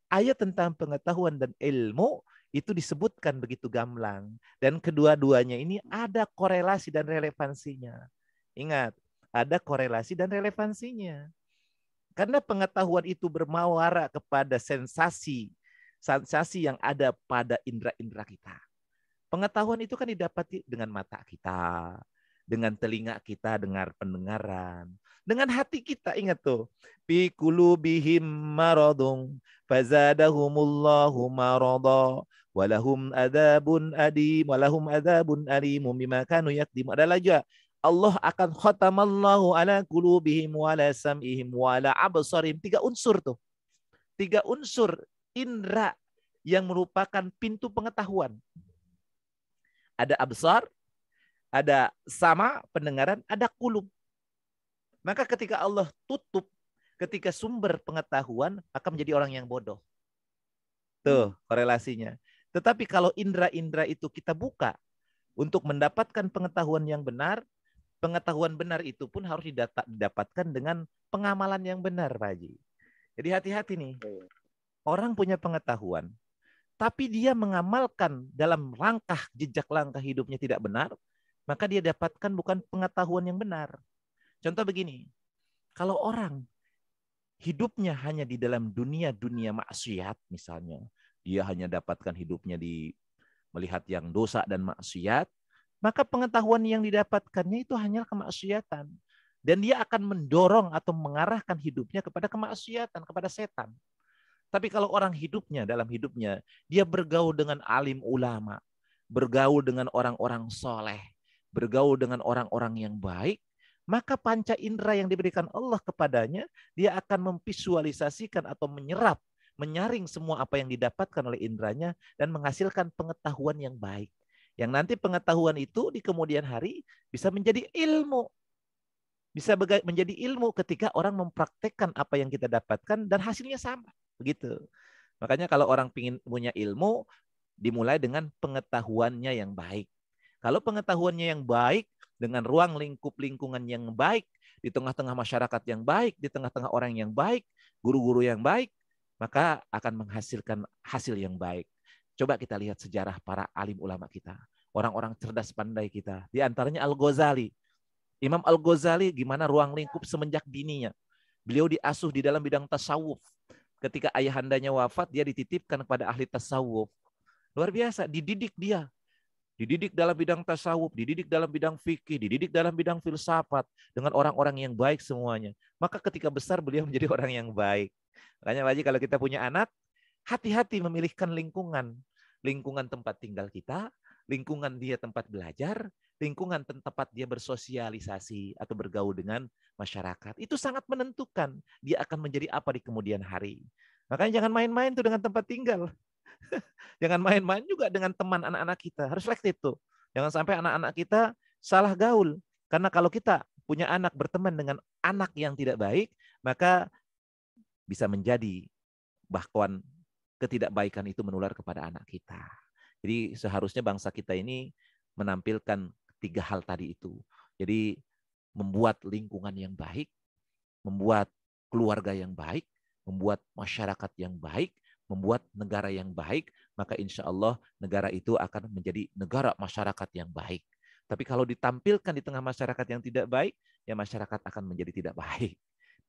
ayat tentang pengetahuan dan ilmu itu disebutkan begitu gamblang. Dan kedua-duanya ini ada korelasi dan relevansinya. Ingat, ada korelasi dan relevansinya. Karena pengetahuan itu bermuara kepada sensasi yang ada pada indera-indera kita. Pengetahuan itu kan didapati dengan mata kita, dengan telinga kita dengar pendengaran, dengan hati kita. Ingat tuh, fi qulubihim maradun fazadahumullahu marada walahum adzabun adim bima kanu yakdimun. Ada lagi, Allah akan khatamallahu ala qulubihim wa ala sam'ihim wa ala absarihim. 3 unsur tuh. 3 unsur indera yang merupakan pintu pengetahuan. Ada absar, ada sama pendengaran, ada qulub. Maka ketika Allah tutup, ketika sumber pengetahuan, akan menjadi orang yang bodoh. Tuh korelasinya. Tetapi kalau indera-indera itu kita buka untuk mendapatkan pengetahuan yang benar, pengetahuan benar itu pun harus didapatkan dengan pengamalan yang benar, Pak Haji. Jadi hati-hati nih. Orang punya pengetahuan, tapi dia mengamalkan dalam jejak langkah hidupnya tidak benar, maka dia dapatkan bukan pengetahuan yang benar. Contoh begini, kalau orang hidupnya hanya di dalam dunia maksiat misalnya, dia hanya dapatkan hidupnya di melihat yang dosa dan maksiat, maka pengetahuan yang didapatkannya itu hanya kemaksiatan. Dan dia akan mendorong atau mengarahkan hidupnya kepada kemaksiatan, kepada setan. Tapi kalau orang dalam hidupnya, dia bergaul dengan alim ulama, bergaul dengan orang-orang soleh, bergaul dengan orang-orang yang baik, maka panca indera yang diberikan Allah kepadanya, dia akan memvisualisasikan atau menyaring semua apa yang didapatkan oleh inderanya dan menghasilkan pengetahuan yang baik. Yang nanti pengetahuan itu di kemudian hari bisa menjadi ilmu. Bisa menjadi ilmu ketika orang mempraktekkan apa yang kita dapatkan dan hasilnya sama. Begitu. Makanya kalau orang ingin punya ilmu, dimulai dengan pengetahuannya yang baik. Kalau pengetahuannya yang baik, dengan ruang lingkup lingkungan yang baik, di tengah-tengah masyarakat yang baik, di tengah-tengah orang yang baik, guru-guru yang baik, maka akan menghasilkan hasil yang baik. Coba kita lihat sejarah para alim ulama kita. Orang-orang cerdas pandai kita. Di antaranya Al-Ghazali. Imam Al-Ghazali gimana ruang lingkup semenjak dininya. Beliau diasuh di dalam bidang tasawuf. Ketika ayahandanya wafat, dia dititipkan kepada ahli tasawuf. Luar biasa, dididik dia. Dididik dalam bidang tasawuf, dididik dalam bidang fikih, dididik dalam bidang filsafat. Dengan orang-orang yang baik semuanya. Maka ketika besar beliau menjadi orang yang baik. Makanya Pak Haji, kalau kita punya anak, hati-hati memilihkan lingkungan. Lingkungan tempat tinggal kita, lingkungan dia tempat belajar, lingkungan tempat dia bersosialisasi atau bergaul dengan masyarakat. Itu sangat menentukan dia akan menjadi apa di kemudian hari. Makanya jangan main-main tuh dengan tempat tinggal. Jangan main-main juga dengan teman anak-anak kita. Harus selektif tuh. Jangan sampai anak-anak kita salah gaul. Karena kalau kita punya anak berteman dengan anak yang tidak baik, maka bisa menjadi bahkan ketidakbaikan itu menular kepada anak kita. Jadi seharusnya bangsa kita ini menampilkan 3 hal tadi itu. Jadi membuat lingkungan yang baik, membuat keluarga yang baik, membuat masyarakat yang baik, membuat negara yang baik, maka insya Allah negara itu akan menjadi negara masyarakat yang baik. Tapi kalau ditampilkan di tengah masyarakat yang tidak baik, ya masyarakat akan menjadi tidak baik.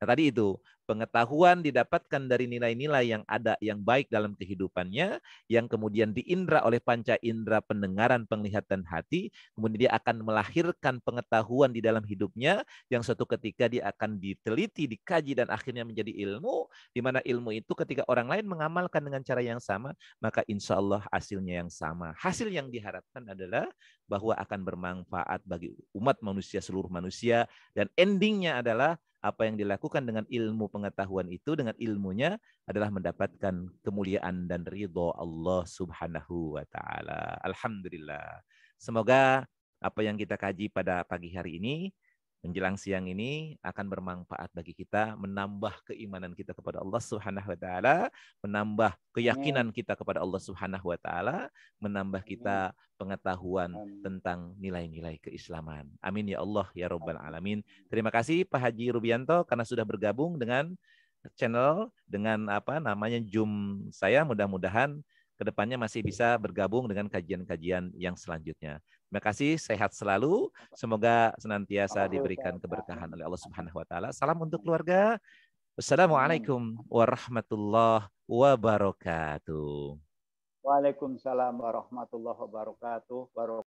Nah tadi itu, pengetahuan didapatkan dari nilai-nilai yang ada yang baik dalam kehidupannya, yang kemudian diindra oleh panca indera pendengaran, penglihatan, hati, kemudian dia akan melahirkan pengetahuan di dalam hidupnya, yang suatu ketika dia akan diteliti, dikaji, dan akhirnya menjadi ilmu, di mana ilmu itu ketika orang lain mengamalkan dengan cara yang sama, maka insya Allah hasilnya yang sama. Hasil yang diharapkan adalah bahwa akan bermanfaat bagi umat manusia, seluruh manusia, dan endingnya adalah apa yang dilakukan dengan ilmu pengetahuan itu, dengan ilmunya adalah mendapatkan kemuliaan dan ridho Allah Subhanahu wa Ta'ala. Alhamdulillah. Semoga apa yang kita kaji pada pagi hari ini, menjelang siang ini akan bermanfaat bagi kita, menambah keimanan kita kepada Allah Subhanahu wa Ta'ala, menambah keyakinan kita kepada Allah Subhanahu wa Ta'ala, menambah kita pengetahuan tentang nilai-nilai keislaman. Amin ya Allah ya Rabbal Alamin. Terima kasih Pak Haji Rubianto karena sudah bergabung dengan channel dengan apa namanya Zoom saya. Mudah-mudahan kedepannya masih bisa bergabung dengan kajian-kajian yang selanjutnya. Terima kasih, sehat selalu. Semoga senantiasa diberikan keberkahan oleh Allah Subhanahu wa Ta'ala. Salam untuk keluarga. Wassalamualaikum warahmatullahi wabarakatuh. Waalaikumsalam warahmatullahi wabarakatuh.